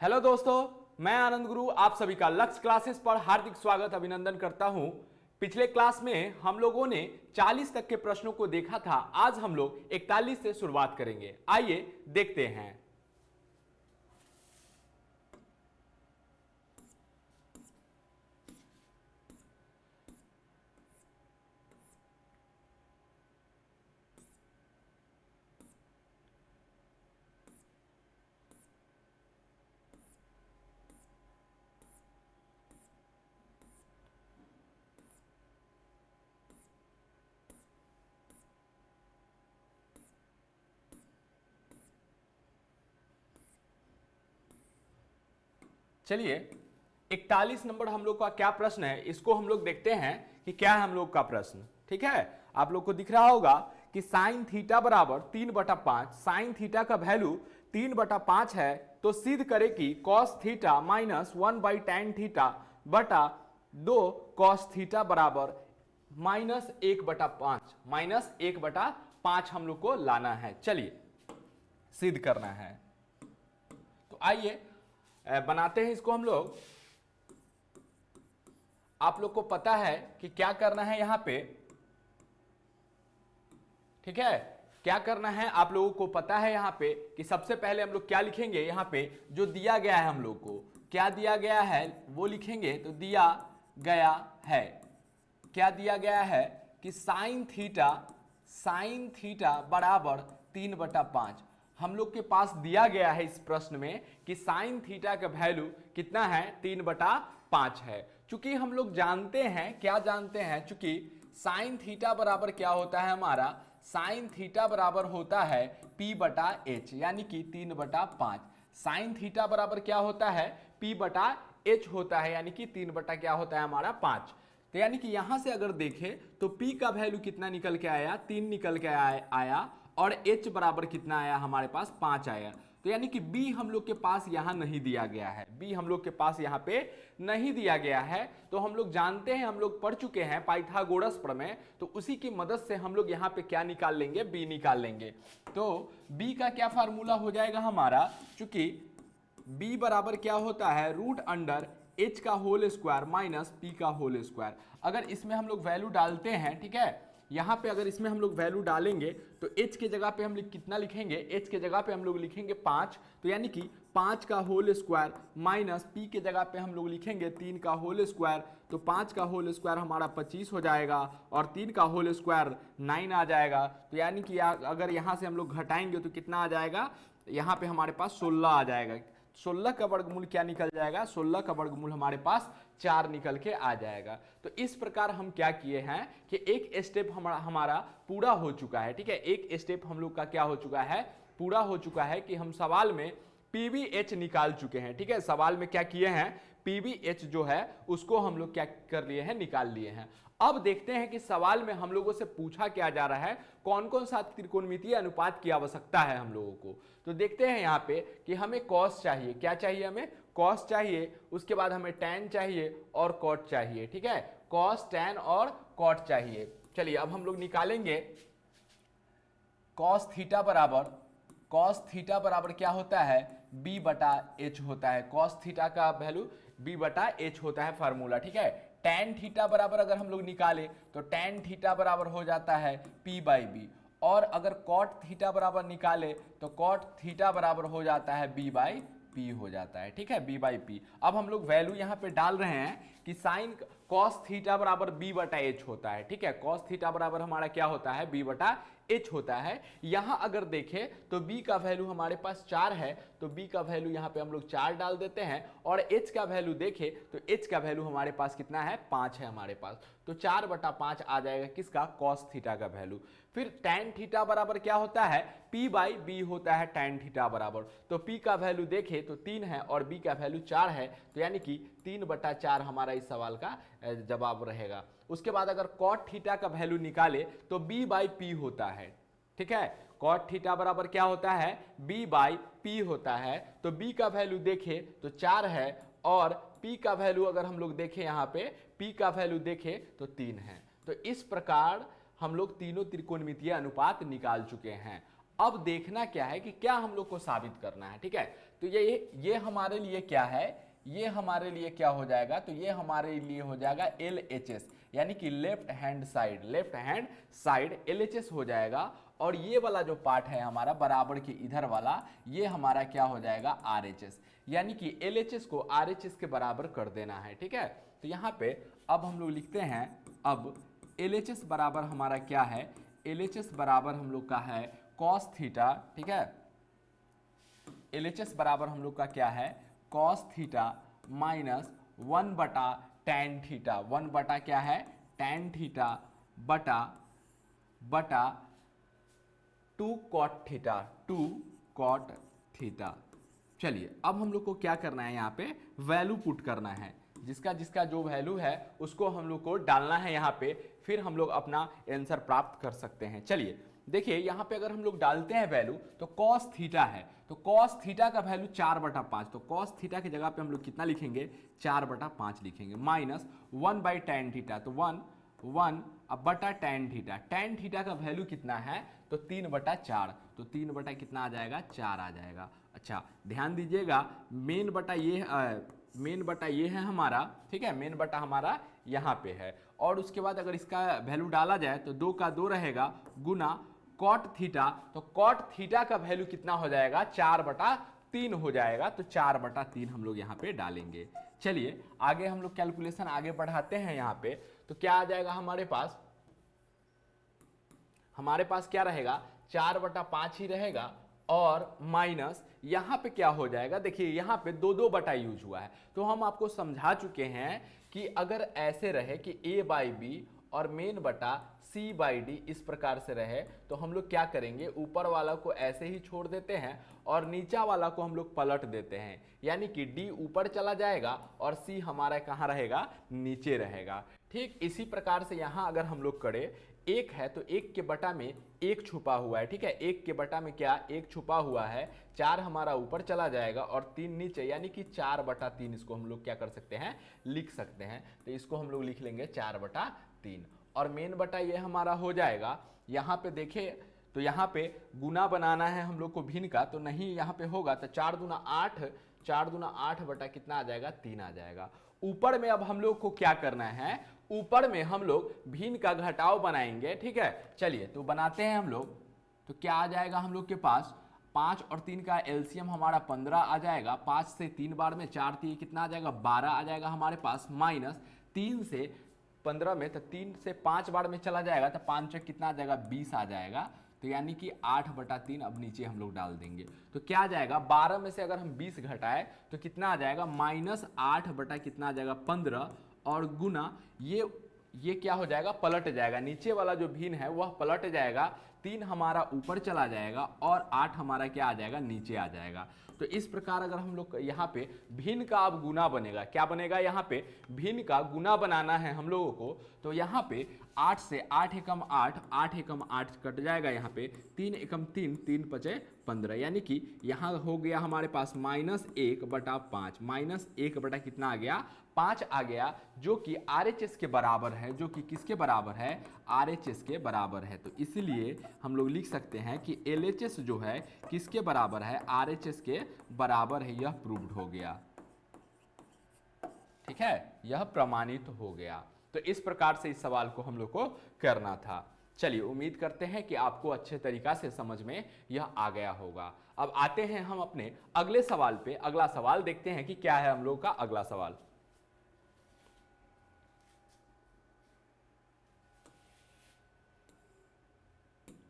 Hello दोस्तों, मैं आनंद गुरु आप सभी का लक्ष्य क्लासेस पर हार्दिक स्वागत अभिनंदन करता हूं। पिछले क्लास में हम लोगों ने 40 तक के प्रश्नों को देखा था। आज हम लोग 41 से शुरुआत करेंगे। आइए देखते हैं। चलिए, 41 नंबर हम लोग का क्या प्रश्न है, इसको हम लोग देखते हैं कि क्या है हम लोग का प्रश्न। ठीक है, आप लोग को दिख रहा होगा कि साइन थीटा बराबर 3/5। साइन थीटा का वैल्यू 3/5 है, तो सिद्ध करे कि cos theta minus 1/tan theta बटा 2 कॉस थीटा बराबर -1/5। -1/5 हम लोग को लाना है। चलिए सिद्ध करना है, तो आइए बनाते हैं इसको हम लोग। आप लोग को पता है कि क्या करना है यहां पे। ठीक है, क्या करना है आप लोगों को पता है यहां पे कि सबसे पहले हम लोग क्या लिखेंगे। यहां पे जो दिया गया है हम लोग को, क्या दिया गया है वो लिखेंगे। तो दिया गया है, क्या दिया गया है कि साइन थीटा बराबर 3/5। हम लोग के पास दिया गया है इस प्रश्न में कि साइन थीटा का वैल्यू कितना है, 3/5 है। चूंकि हम लोग जानते हैं, क्या जानते हैं, चूंकि साइन थीटा बराबर क्या होता है हमारा, साइन थीटा बराबर होता है P/H, यानी कि 3/5। साइन थीटा बराबर क्या होता है, P/H होता है, यानी कि 3 क्या होता है हमारा 5। तो यानी कि यहां से अगर देखें तो P का वैल्यू कितना निकल के आया, 3 निकल के आया और H बराबर कितना आया हमारे पास, 5 आया। तो यानी कि B हम लोग के पास यहां नहीं दिया गया है, B हम लोग के पास यहां पे नहीं दिया गया है। तो हम लोग जानते हैं, हम लोग पढ़ चुके हैं पाइथागोरस प्रमेय, तो उसी की मदद से हम लोग यहां पे क्या निकाल लेंगे, B निकाल लेंगे। तो B का क्या फार्मूला हो जाएगा हमारा, चूंकि B बराबर क्या होता है, √H का होल स्क्वायर माइनस P का होल स्क्वायर। अगर इसमें हम लोग वैल्यू डालते हैं, ठीक है, यहां पे अगर इसमें हम लोग वैल्यू डालेंगे तो h के जगह पे हम लोग कितना लिखेंगे, h के जगह पे हम लोग लिखेंगे 5। तो यानी कि 5 का होल स्क्वायर माइनस P के जगह पे हम लोग लिखेंगे 3 का होल स्क्वायर। तो 5 का होल स्क्वायर हमारा 25 हो जाएगा और 3 का होल स्क्वायर 9 आ जाएगा। तो यानी कि अगर यहां से हम लोग घटाएंगे तो कितना आ जाएगा, यहां पे हमारे पास 16 आ जाएगा। 16 का वर्गमूल क्या निकल जाएगा, 16 का वर्गमूल हमारे पास 4 निकल के आ जाएगा। तो इस प्रकार हम क्या किए हैं कि एक स्टेप हमारा पूरा हो चुका है। ठीक है, एक स्टेप हम लोग का क्या हो चुका है, पूरा हो चुका है कि हम सवाल में PVH निकाल चुके हैं। ठीक है, सवाल में क्या किए हैं, PVH जो है उसको हम लोग क्या कर लिए हैं, निकाल लिए हैं। अब देखते हैं कि सवाल में हम लोगों से पूछा क्या जा रहा है, कौन कौन सा त्रिकोणमितीय अनुपात की आवश्यकता है हम लोगों को। तो देखते हैं यहाँ पे कि हमें कॉस चाहिए, क्या चाहिए, हमें कॉस चाहिए, उसके बाद हमें टैन चाहिए और कॉट चाहिए। ठीक है, कॉस टैन और कॉट चाहिए। चलिए अब हम लोग निकालेंगे। कॉस थीटा बराबर क्या होता है, B/H होता है। कॉस थीटा का वैल्यू B/H होता है फार्मूला। ठीक है, टैन थीटा बराबर अगर हम लोग निकाले तो टैन थीटा बराबर हो जाता है P/B, और अगर कॉट थीटा बराबर निकाले तो कॉट थीटा बराबर हो जाता है B/P हो जाता है। ठीक है, B/P। अब हम लोग वैल्यू यहां पे डाल रहे हैं कि साइन कॉस थीटा बराबर B/H होता है। ठीक है, कॉस थीटा बराबर हमारा क्या होता है, B/H होता है। यहां अगर देखें तो B का वैल्यू हमारे पास 4 है, तो B का वैल्यू यहां पे हम लोग 4 डाल देते हैं, और H का वैल्यू देखें तो H का वैल्यू हमारे पास कितना है, 5 है हमारे पास। तो 4/5 आ जाएगा किसका, कॉस थीटा का वैल्यू। फिर टैन थीटा बराबर क्या होता है, P/B होता है टैन थीटा बराबर। तो P का वैल्यू देखें तो 3 है और B का वैल्यू 4 है, तो यानी कि 3/4 हमारा इस सवाल का जवाब रहेगा। उसके बाद अगर कॉट थीटा का वैल्यू निकाले तो B/P होता है। ठीक है, कॉट थीटा बराबर क्या होता है, B/P होता है। तो B का वैल्यू देखें तो 4 है और P का वैल्यू अगर हम लोग देखें यहां पे, P का वैल्यू देखें तो 3 है। तो इस प्रकार हम लोग तीनों त्रिकोणमितीय अनुपात निकाल चुके हैं। अब देखना क्या है कि क्या हम लोग को साबित करना है, ठीक है। तो ये हमारे लिए क्या है, ये हमारे लिए क्या हो जाएगा, तो ये हमारे लिए हो जाएगा LHS, यानी कि लेफ्ट हैंड साइड LHS हो जाएगा। और ये वाला जो पार्ट है हमारा बराबर के इधर वाला, ये हमारा क्या हो जाएगा RHS, यानी कि LHS को RHS के बराबर कर देना है, ठीक है। तो यहाँ पे अब हम लोग लिखते हैं, अब LHS बराबर हमारा क्या है, LHS बराबर हम लोग का है cos थीटा, ठीक है। LHS बराबर हम लोग का क्या है, cos theta minus 1/tan theta, 1 क्या है tan थीटा बटा 2 cot थीटा। चलिए अब हम लोग को क्या करना है, यहाँ पे वैल्यू पुट करना है, जिसका जिसका जो वैल्यू है उसको हम लोग को डालना है यहाँ पे, फिर हम लोग अपना आंसर प्राप्त कर सकते हैं। चलिए देखिए यहाँ पे अगर हम लोग डालते हैं वैल्यू, तो cos थीटा है, तो cos थीटा का वैल्यू 4/5, तो cos थीटा की जगह पे हम लोग कितना लिखेंगे, 4/5 लिखेंगे, माइनस 1/tan थीटा, तो 1 अब बटा tan थीटा, tan थीटा का वैल्यू कितना है, तो 3/4, तो 3 कितना आ जाएगा, 4 आ जाएगा। अच्छा ध्यान दीजिएगा, मेन बटा ये है हमारा, ठीक है, मेन बटा हमारा यहाँ पे है। और उसके बाद अगर इसका वैल्यू डाला जाए तो 2 का 2 रहेगा गुना कॉट थीटा, तो कॉट थीटा का वैल्यू कितना हो जाएगा, 4/3 हो जाएगा, तो 4/3 हम लोग यहाँ पे डालेंगे। चलिए आगे हम लोग कैलकुलेशन आगे बढ़ाते हैं, यहाँ पे तो क्या आ जाएगा हमारे पास क्या रहेगा, 4/5 ही रहेगा, और माइनस यहाँ पे क्या हो जाएगा, देखिए यहाँ पे 2 बटा यूज हुआ है, तो हम आपको समझा चुके हैं कि अगर ऐसे रहे कि A/B और मेन बटा C/D इस प्रकार से रहे, तो हम लोग क्या करेंगे, ऊपर वाला को ऐसे ही छोड़ देते हैं और नीचा वाला को हम लोग पलट देते हैं, यानी कि D ऊपर चला जाएगा और C हमारा कहाँ रहेगा, नीचे रहेगा। ठीक इसी प्रकार से यहाँ अगर हम लोग करें, 1 है तो 1 के बटा में 1 छुपा हुआ है, ठीक है, 1 के बटा में क्या 1 छुपा हुआ है, 4 हमारा ऊपर चला जाएगा और 3 नीचे, यानी कि 4/3 इसको हम लोग क्या कर सकते हैं, लिख सकते हैं। तो इसको हम लोग लिख लेंगे 4/3, और मेन बटा ये हमारा हो जाएगा। यहाँ पे देखें तो यहाँ पे गुना बनाना है हम लोग को भिन्न का, तो नहीं यहाँ पे होगा, तो 4 दूना 8, 4 दूना 8 बटा कितना आ जाएगा, 3 आ जाएगा। ऊपर में अब हम लोग को क्या करना है, ऊपर में हम लोग भिन्न का घटाव बनाएंगे, ठीक है। चलिए तो बनाते हैं हम लोग, तो क्या आ जाएगा हम लोग के पास, 5 और 3 का एलसीएम हमारा 15 आ जाएगा, 5 से 3 बार में 4 3 कितना आ जाएगा, 12 आ जाएगा हमारे पास, माइनस 3 से 15 में, तो 3 से 5 बार में चला जाएगा, तो 5 कितना आ जाएगा, 20 आ जाएगा, तो यानी कि 8/3 अब नीचे हम लोग डाल देंगे, तो क्या आ जाएगा, 12 में से अगर हम 20 घटाए तो कितना आ जाएगा, -8 बटा कितना आ जाएगा, 15, और गुना ये क्या हो जाएगा, पलट जाएगा, नीचे वाला जो भिन्न है वह पलट जाएगा, 3 हमारा ऊपर चला जाएगा और 8 हमारा क्या आ जाएगा, नीचे आ जाएगा। तो इस प्रकार अगर हम लोग यहाँ पे भिन्न का अब गुना बनेगा, क्या बनेगा, यहाँ पे भिन्न का गुना बनाना है हम लोगों को, तो यहाँ पे 8 से 8 एकम 8, 8 एकम 8 कट जाएगा, यहाँ पे 3 एकम 3, 3 पचे 15, यानी कि यहाँ हो गया हमारे पास -1/5, -1 बटा कितना आ गया, 5 आ गया, जो कि RHS के बराबर है, जो कि किसके बराबर है, RHS के बराबर है। तो इसलिए हम लोग लिख सकते हैं कि LHS जो है किसके बराबर है, RHS के बराबर है, यह प्रूव्ड हो गया, ठीक है, यह प्रमाणित हो गया। तो इस प्रकार से इस सवाल को हम लोग को करना था। चलिए उम्मीद करते हैं कि आपको अच्छे तरीका से समझ में यह आ गया होगा। अब आते हैं हम अपने अगले सवाल पे, अगला सवाल देखते हैं कि क्या है हम लोग का अगला सवाल।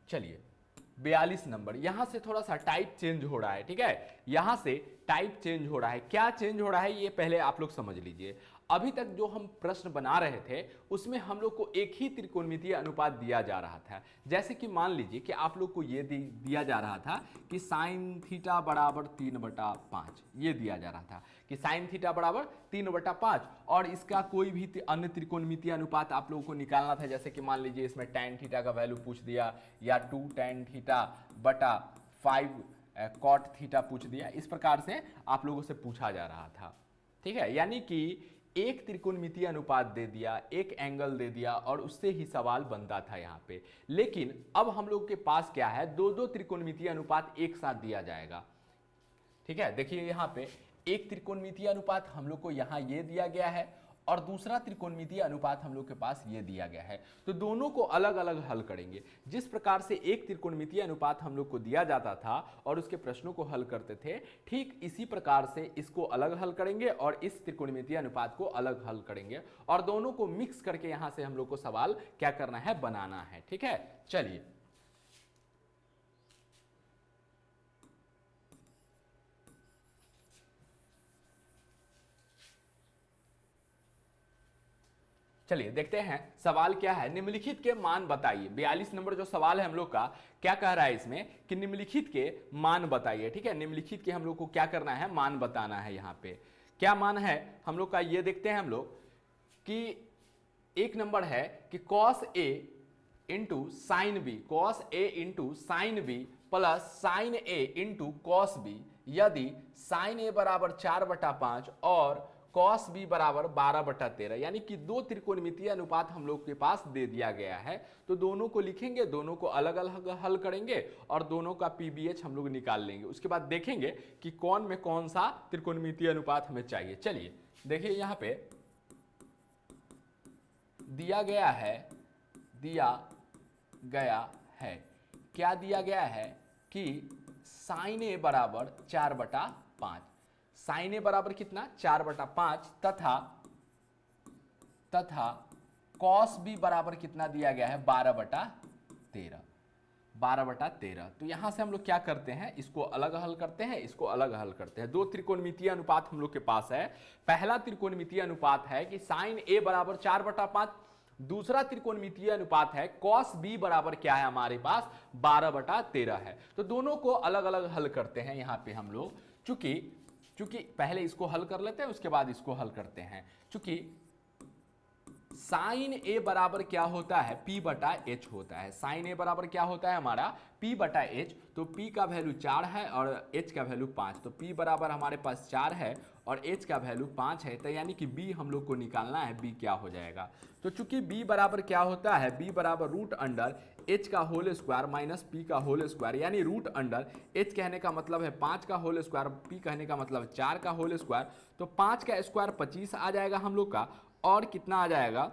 चलिए 42 नंबर, यहां से थोड़ा सा टाइप चेंज हो रहा है, ठीक है, यहां से टाइप चेंज हो रहा है, क्या चेंज हो रहा है ये पहले आप लोग समझ लीजिए। अभी तक जो हम प्रश्न बना रहे थे उसमें हम लोग को एक ही त्रिकोणमितीय अनुपात दिया जा रहा था, जैसे कि मान लीजिए कि आप लोग को ये दिया जा रहा था कि साइन थीटा बराबर 3/5, ये दिया जा रहा था कि साइन थीटा बराबर 3/5, और इसका कोई भी अन्य त्रिकोणमितीय अनुपात आप लोगों को निकालना था, जैसे कि मान लीजिए इसमें tan थीटा का वैल्यू पूछ दिया, या 2 tan थीटा बटा 5 cot थीटा पूछ दिया, इस प्रकार से आप लोगों से पूछा जा रहा था, ठीक है। यानी कि एक त्रिकोणमितीय अनुपात दे दिया, एक एंगल दे दिया और उससे ही सवाल बनता था यहाँ पे। लेकिन अब हम लोग के पास क्या है, दो दो त्रिकोणमितीय अनुपात एक साथ दिया जाएगा। ठीक है, देखिए यहाँ पे एक त्रिकोणमितीय अनुपात हम लोग को यहाँ ये दिया गया है और दूसरा त्रिकोणमितीय अनुपात हम लोग के पास ये दिया गया है। तो दोनों को अलग अलग हल करेंगे। जिस प्रकार से एक त्रिकोणमितीय अनुपात हम लोग को दिया जाता था और उसके प्रश्नों को हल करते थे, ठीक इसी प्रकार से इसको अलग हल करेंगे और इस त्रिकोणमितीय अनुपात को अलग हल करेंगे और दोनों को मिक्स करके यहां से हम लोग को सवाल क्या करना है, बनाना है। ठीक है, चलिए चलिए देखते हैं सवाल क्या है। निम्नलिखित के मान बताइए। 42 नंबर जो सवाल है हम लोग का, क्या कह रहा है इसमें कि निम्नलिखित के मान बताइए। ठीक है, निम्नलिखित के हम लोग को क्या करना है, मान बताना है। यहाँ पे क्या मान है हम लोग का, ये देखते हैं हम लोग कि एक नंबर है कि cos A into sine B, cos A into sine B plus sine A into cos B, यदि साइन A बराबर 4/5 और cos b बराबर 12/13, यानी कि दो त्रिकोणमितीय अनुपात हम लोग के पास दे दिया गया है। तो दोनों को लिखेंगे, दोनों को अलग अलग हल करेंगे और दोनों का पीबीएच हम लोग निकाल लेंगे। उसके बाद देखेंगे कि कौन में कौन सा त्रिकोणमितीय अनुपात हमें चाहिए। चलिए देखिए यहाँ पे दिया गया है क्या दिया गया है कि साइन A बराबर 4/5, साइन A बराबर कितना 4/5 तथा कॉस B बराबर कितना दिया गया है 12/13, 12/13। तो यहां से हम लोग क्या करते हैं, इसको अलग हल करते हैं, इसको अलग हल करते हैं। दो त्रिकोणमितीय अनुपात हम लोग के पास है। पहला त्रिकोणमितीय अनुपात है कि साइन A बराबर 4/5, दूसरा त्रिकोणमितीय अनुपात है cos b बराबर क्या है हमारे पास 12/13 है। तो दोनों को अलग अलग हल करते हैं यहां पे हम लोग। चूंकि पहले इसको हल कर लेते हैं, उसके बाद इसको हल करते हैं। चूंकि साइन A बराबर क्या होता है, P/H होता है। साइन A बराबर क्या होता है हमारा P/H। तो P का वैल्यू 4 है और H का वैल्यू 5। तो P बराबर हमारे पास 4 है और H का वैल्यू 5 है। तो यानी कि B हम लोग को निकालना है, B क्या हो जाएगा। तो चूंकि B बराबर क्या होता है, B बराबर रूट अंडर H का होल स्क्वायर माइनस P का होल स्क्वायर, यानी रूट अंडर H कहने का मतलब है 5 का होल स्क्वायर, P कहने का मतलब 4 का होल स्क्वायर। तो 5 का स्क्वायर 25 आ जाएगा हम लोग का, और कितना आ जाएगा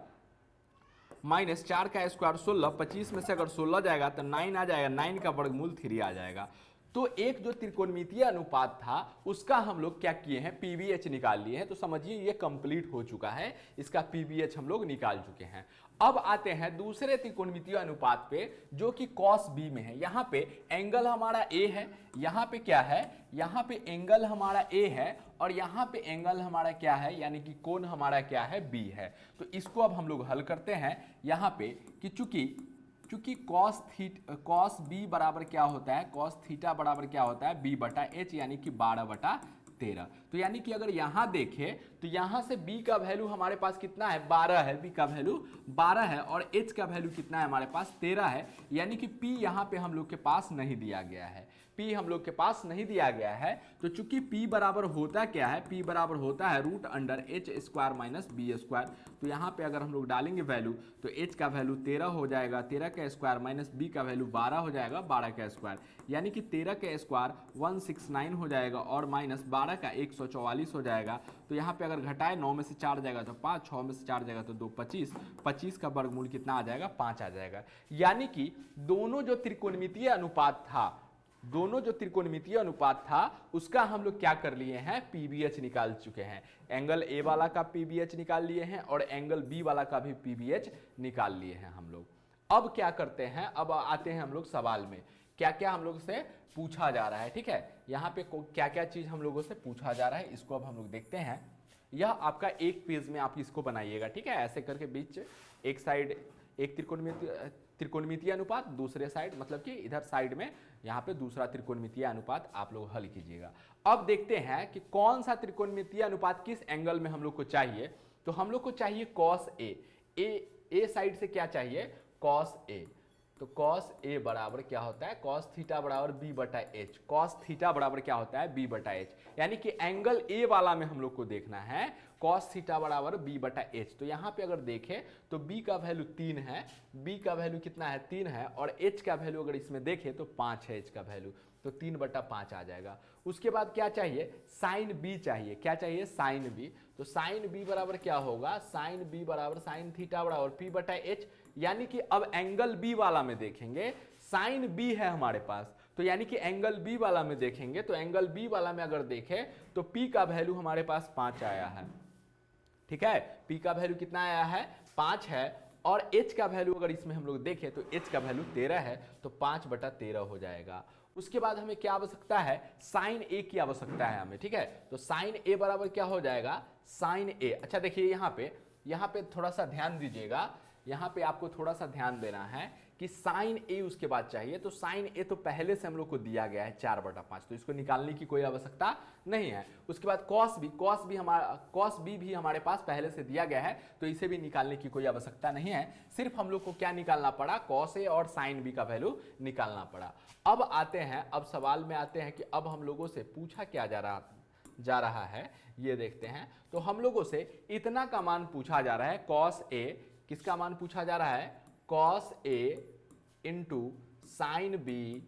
माइनस 4 का स्क्वायर 16, 25 में से अगर 16 जाएगा तो 9 आ जाएगा, 9 का वर्गमूल 3 आ जाएगा। तो एक जो त्रिकोणमितीय अनुपात था उसका हम लोग क्या किए हैं, पीवीएच निकाल लिए हैं। तो समझिए ये कंप्लीट हो चुका है, इसका पीवीएच हम लोग निकाल चुके हैं। अब आते हैं दूसरे त्रिकोणमितीय अनुपात पे जो कि cos b में है। यहाँ पे एंगल हमारा a है, यहाँ पे क्या है, यहाँ पे एंगल हमारा a है और यहाँ पे एंगल हमारा क्या है, यानी कि कोण हमारा क्या है, b है। तो इसको अब हम लोग हल करते हैं यहाँ पे कि चूंकि cos b बराबर क्या होता है, cos थीटा बराबर क्या होता है b/h, यानी कि 12/13। तो यानी कि अगर यहाँ देखें तो यहाँ से b का वैल्यू हमारे पास कितना है, 12 है, b का वैल्यू 12 है और h का वैल्यू कितना है हमारे पास 13 है। यानी कि p यहाँ पे हम लोग के पास नहीं दिया गया है, p हम लोग के पास नहीं दिया गया है। तो चूंकि p बराबर होता क्या है, p बराबर होता है root under h square minus b square. तो यहाँ पे अगर हम लोग डालेंगे वैल्यू तो h का वैल्यू 13 हो जाएगा, 13 का स्क्वायर माइनस b का वैल्यू 12 हो जाएगा, 12 का स्क्वायर, यानी कि 13 का स्क्वायर 169 हो जाएगा और माइनस 12 का 144 हो जाएगा। तो यहाँ पे अगर घटाए 9 में से 4 जाएगा तो 5, 6 में से 4 जाएगा तो 2, 25, 25 का वर्गमूल कितना आ जाएगा, 5 आ जाएगा। यानी कि दोनों जो त्रिकोणमितीय अनुपात था उसका हम लोग क्या कर लिए हैं, पीबीएच निकाल चुके हैं। एंगल ए वाला का पीबीएच निकाल लिए हैं और एंगल बी वाला का भी पीबीएच निकाल लिए हैं हम लोग। अब क्या करते हैं, अब आते हैं हम लोग सवाल में, क्या क्या हम लोग से पूछा जा रहा है। ठीक है, यहाँ पे क्या क्या चीज हम लोगों से पूछा जा रहा है, इसको अब हम लोग देखते हैं। यह आपका एक पेज में आप इसको बनाइएगा। ठीक है, ऐसे करके बीच एक साइड एक त्रिकोणमितीय अनुपात, दूसरे साइड मतलब कि इधर साइड में यहाँ पे दूसरा त्रिकोणमितीय अनुपात आप लोग हल कीजिएगा। अब देखते हैं कि कौन सा त्रिकोणमितीय अनुपात किस एंगल में हम लोग को चाहिए। तो हम लोग को चाहिए cos A, ए साइड से क्या चाहिए, cos A। तो कॉस ए बराबर क्या होता है, कॉस थीटा बराबर बी बटा एच। कॉस थीटा बराबर क्या होता है, बी बटा एच। यानी कि एंगल ए वाला में हम लोग को देखना है कॉस थीटा बराबर बी बटा एच। तो यहाँ पे अगर देखें तो बी का वैल्यू 3 है, बी का वैल्यू कितना है 3 है, और एच का वैल्यू अगर इसमें देखें तो 5 है एच का वैल्यू, तो 3/5 आ जाएगा। उसके बाद क्या चाहिए, साइन बी चाहिए। क्या चाहिए, साइन बी। तो साइन बी बराबर क्या होगा, साइन बी बराबर साइन थीटा बराबर पी बटा एच। यानी कि अब एंगल बी वाला में देखेंगे, साइन बी है हमारे पास, तो यानी कि एंगल बी वाला में देखेंगे तो एंगल बी वाला में अगर देखें तो पी का वैल्यू हमारे पास 5 आया है। ठीक है, पी का वैल्यू कितना आया है, 5 है। और एच का वैल्यू अगर इसमें हम लोग देखें तो एच का वैल्यू 13 है, तो 5/13 हो जाएगा। उसके बाद हमें क्या आवश्यकता है, साइन ए की आवश्यकता है हमें। ठीक है, तो साइन ए बराबर क्या हो जाएगा, साइन ए। अच्छा देखिए यहाँ पे थोड़ा सा ध्यान दीजिएगा, यहाँ पे आपको थोड़ा सा ध्यान देना है कि साइन ए उसके बाद चाहिए। तो साइन ए तो पहले से हम लोग को दिया गया है 4/5, तो इसको निकालने की कोई आवश्यकता नहीं है। उसके बाद कॉस बी भी हमारे पास पहले से दिया गया है, तो इसे भी निकालने की कोई आवश्यकता नहीं है। सिर्फ हम लोग को क्या निकालना पड़ा, कॉस ए और साइन बी का वैल्यू निकालना पड़ा। अब आते हैं, अब सवाल में आते हैं कि अब हम लोगों से पूछा क्या जा रहा है, ये देखते हैं। तो हम लोगों से इतना का मान पूछा जा रहा है, कॉस ए, किसका मान पूछा जा रहा है, cos A into sine B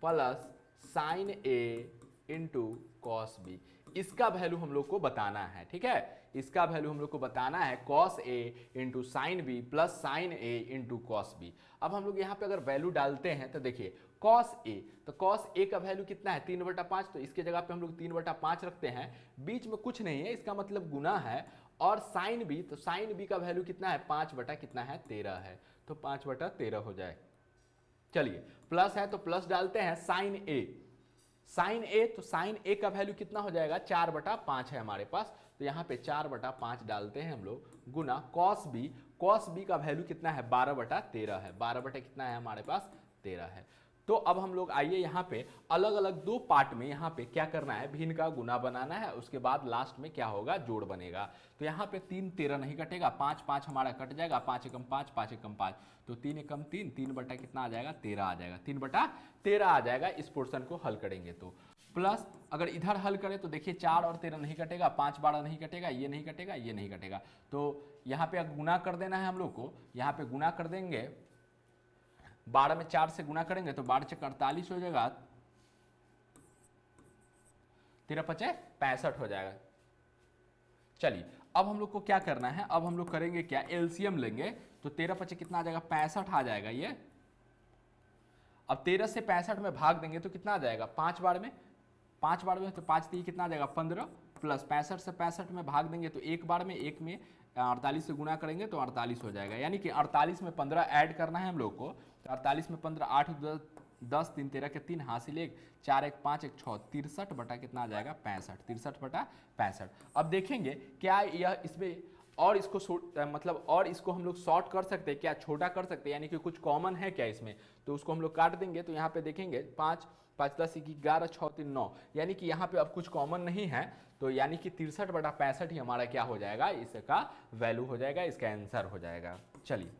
plus sine A into cos B. इसका वैल्यू हम लोग को बताना है। ठीक है, इसका वैल्यू हम लोग को बताना है, cos A into sine B plus sine A into cos B. अब हम लोग यहाँ पे अगर वैल्यू डालते हैं तो देखिए कॉस ए, तो कॉस ए का वैल्यू कितना है 3/5, तो इसके जगह पे हम लोग 3/5 रखते हैं, बीच में कुछ नहीं है, इसका मतलब गुना है। और साइन बी, तो साइन बी का वैल्यू कितना है 5/13 है, तो 5/13 हो जाए। चलिए प्लस है तो प्लस डालते हैं, साइन ए, तो साइन ए का वैल्यू कितना हो जाएगा 4/5 है हमारे पास, तो यहाँ पे 4/5 डालते हैं हम लोग, गुना कॉस बी का वैल्यू कितना है 12/13 है, 12 कितना है हमारे पास 13 है। तो अब हम लोग आइए यहाँ पे अलग अलग दो पार्ट में यहाँ पे क्या करना है, भिन्न का गुना बनाना है, उसके बाद लास्ट में क्या होगा, जोड़ बनेगा। तो यहाँ पे 3 13 नहीं कटेगा, 5 5 हमारा कट जाएगा, 5 एकम 5, 5 एकम 5, तो 3 एकम 3, 3 बटा कितना आ जाएगा 13 आ जाएगा, 3/13 आ जाएगा। इस पोर्शन को हल करेंगे तो प्लस अगर इधर हल करें तो देखिए 4 और 13 नहीं कटेगा, 5 12 नहीं कटेगा, ये नहीं कटेगा, ये नहीं कटेगा, तो यहाँ पे गुना कर देना है हम लोग को। यहाँ पे गुना कर देंगे, 12 में 4 से गुना करेंगे तो 12 × 48 हो जाएगा, 13 × 5 = 65 हो जाएगा। चलिए अब हम लोग को क्या करना है, अब हम लोग करेंगे क्या, एलसीएम लेंगे, तो 13 × 5 कितना आ जाएगा 65 आ जाएगा ये। अब 13 से 65 में भाग देंगे तो कितना आ जाएगा, 5 बार में, तो 5 3 कितना आ जाएगा 15, प्लस 65 से 65 में भाग देंगे तो एक बार में, एक में 48 से गुना करेंगे तो 48 हो जाएगा। यानी कि 48 में 15 ऐड करना है हम लोग को, तो 48 में 15, 8 10 3 13 के 3 हासिल 1, 4 1 5 1 6, 63 बटा कितना आ जाएगा 65, 63/65। अब देखेंगे क्या यह इसमें और इसको मतलब और इसको हम लोग शॉर्ट कर सकते हैं क्या, छोटा कर सकते हैं, यानी कि कुछ कॉमन है क्या इसमें, तो उसको हम लोग काट देंगे। तो यहाँ पे देखेंगे 5 5 10 11 6 3 9, यानी कि यहाँ पे अब कुछ कॉमन नहीं है, तो यानी कि 63/65 ही हमारा क्या हो जाएगा, इसका वैल्यू हो जाएगा, इसका आंसर हो जाएगा। चलिए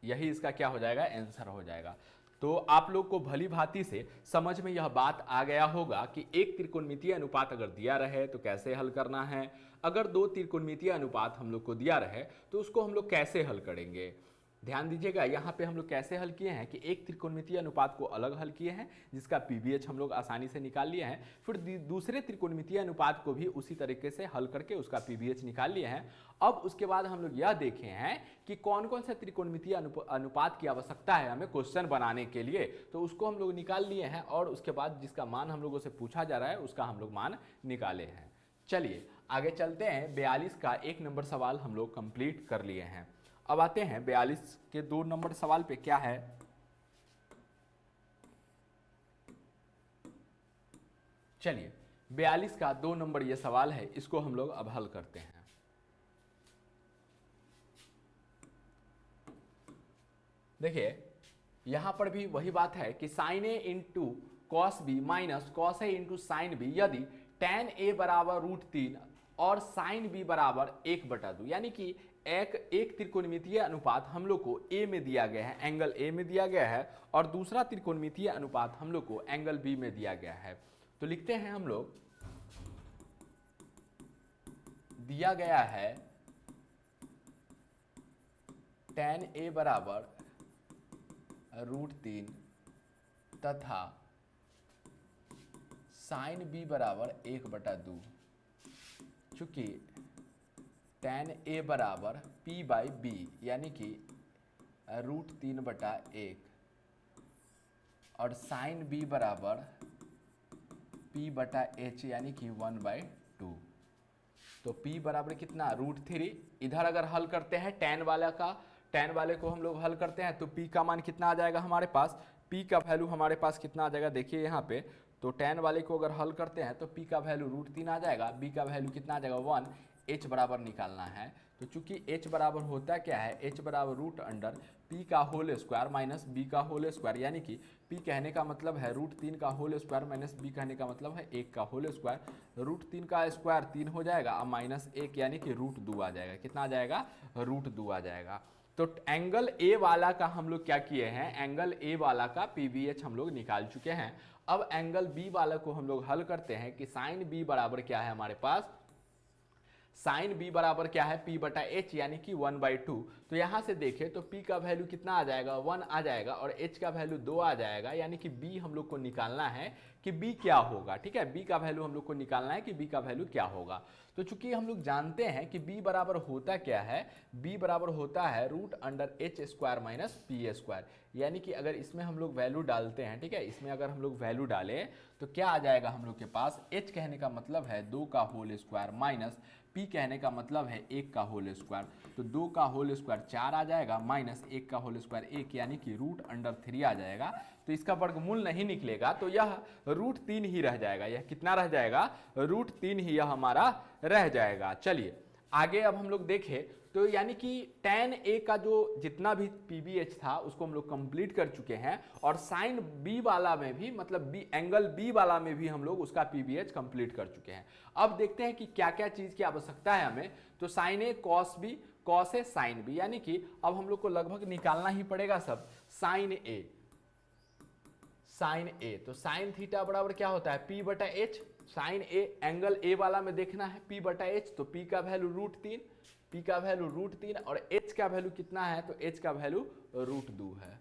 यही इसका क्या हो जाएगा, आंसर हो जाएगा। तो आप लोग को भली भांति से समझ में यह बात आ गया होगा कि एक त्रिकोणमितीय अनुपात अगर दिया रहे तो कैसे हल करना है, अगर दो त्रिकोणमितीय अनुपात हम लोग को दिया रहे तो उसको हम लोग कैसे हल करेंगे। ध्यान दीजिएगा, यहाँ पे हम लोग कैसे हल किए हैं कि एक त्रिकोणमितीय अनुपात को अलग हल किए हैं, जिसका पीवीएच हम लोग आसानी से निकाल लिए हैं, फिर दूसरे त्रिकोणमितीय अनुपात को भी उसी तरीके से हल करके उसका पीवीएच निकाल लिए हैं। अब उसके बाद हम लोग यह देखे हैं कि कौन कौन से त्रिकोणमितीय अनुपात की आवश्यकता है हमें क्वेश्चन बनाने के लिए, तो उसको हम लोग निकाल लिए हैं, और उसके बाद जिसका मान हम लोगों से पूछा जा रहा है उसका हम लोग मान निकाले हैं। चलिए आगे चलते हैं, 42 का 1 नंबर सवाल हम लोग कंप्लीट कर लिए हैं। अब आते हैं 42 के 2 नंबर सवाल पे, क्या है, चलिए 42 का 2 नंबर ये सवाल है, इसको हम लोग अब हल करते हैं। देखिए यहां पर भी वही बात है कि sine A into cos B minus cos A into sine B, यदि tan a बराबर √3 और साइन बी बराबर 1/2, यानी कि एक त्रिकोणमितीय अनुपात हम लोग को ए में दिया गया है, एंगल ए में दिया गया है, और दूसरा त्रिकोणमितीय अनुपात हम लोग को एंगल बी में दिया गया है। तो लिखते हैं हम लोग, दिया गया है tan a बराबर √3 तथा sin b बराबर 1/2। चूंकि tan a बराबर p/b यानी कि √3/1 और sin b बराबर p/h यानी कि 1/2। तो p बराबर कितना, √3। इधर अगर हल करते हैं tan वाले को हम लोग हल करते हैं तो p का मान कितना आ जाएगा हमारे पास, p का वैल्यू हमारे पास कितना आ जाएगा, देखिए यहाँ पे। तो tan वाले को अगर हल करते हैं तो p का वैल्यू √3 आ जाएगा, b का वैल्यू कितना आ जाएगा 1, h बराबर निकालना है। तो चूंकि h बराबर होता क्या है, h बराबर √p का होल स्क्वायर माइनस b का होल स्क्वायर, यानी कि p कहने का मतलब है √3 का होल स्क्वायर माइनस b कहने का मतलब है 1 का होल स्क्वायर। √3 का स्क्वायर 3 हो जाएगा और माइनस 1 यानी कि √2 आ जाएगा। कितना आ जाएगा, √2 आ जाएगा। तो एंगल ए वाला का हम लोग क्या किए हैं, एंगल ए वाला का पीवीएच हम लोग निकाल चुके हैं। अब एंगल बी वाला को हम लोग हल करते हैं कि साइन बी बराबर क्या है हमारे पास, साइन बी बराबर क्या है p/h यानी कि 1/2। तो यहां से देखें तो p का वैल्यू कितना आ जाएगा, 1 आ जाएगा, और h का वैल्यू 2 आ जाएगा, यानी कि b हम लोग को निकालना है कि b क्या होगा। ठीक है, b का वैल्यू हम लोग को निकालना है कि b का वैल्यू क्या होगा। तो चूंकि हम लोग जानते हैं कि b बराबर होता क्या है, b बराबर होता है √h² माइनस p², यानी कि अगर इसमें हम लोग वैल्यू डालते हैं, ठीक है, इसमें अगर हम लोग वैल्यू डालें तो क्या आ जाएगा हम लोग के पास, h कहने का मतलब है 2 का होल स्क्वायर माइनस p कहने का मतलब है 1 का होल स्क्वायर। तो 2 का होल स्क्वायर 4 आ जाएगा माइनस 1 का होल स्क्वायर 1 यानी कि √3 आ जाएगा। तो इसका वर्गमूल नहीं निकलेगा तो यह √3 ही रह जाएगा। यह कितना रह जाएगा, √3 ही यह हमारा रह जाएगा। चलिए आगे अब हम लोग देखें तो यानी कि tan a का जो जितना भी pbh था उसको हम लोग कंप्लीट कर चुके हैं, और sin b वाला में भी, मतलब एंगल b वाला में भी हम लोग उसका pbh कंप्लीट कर चुके हैं। अब देखते हैं कि क्या क्या चीज की आवश्यकता है हमें। तो sin a cos b, cos a sin b, यानी कि अब हम लोग को लगभग निकालना ही पड़ेगा सब। sin a तो sin थीटा बराबर क्या होता है p/h, sin a angle a वाला में देखना है p/h, तो p का वैल्यू √3, p का वैल्यू √3 और h का वैल्यू कितना है, तो h का वैल्यू √2 है।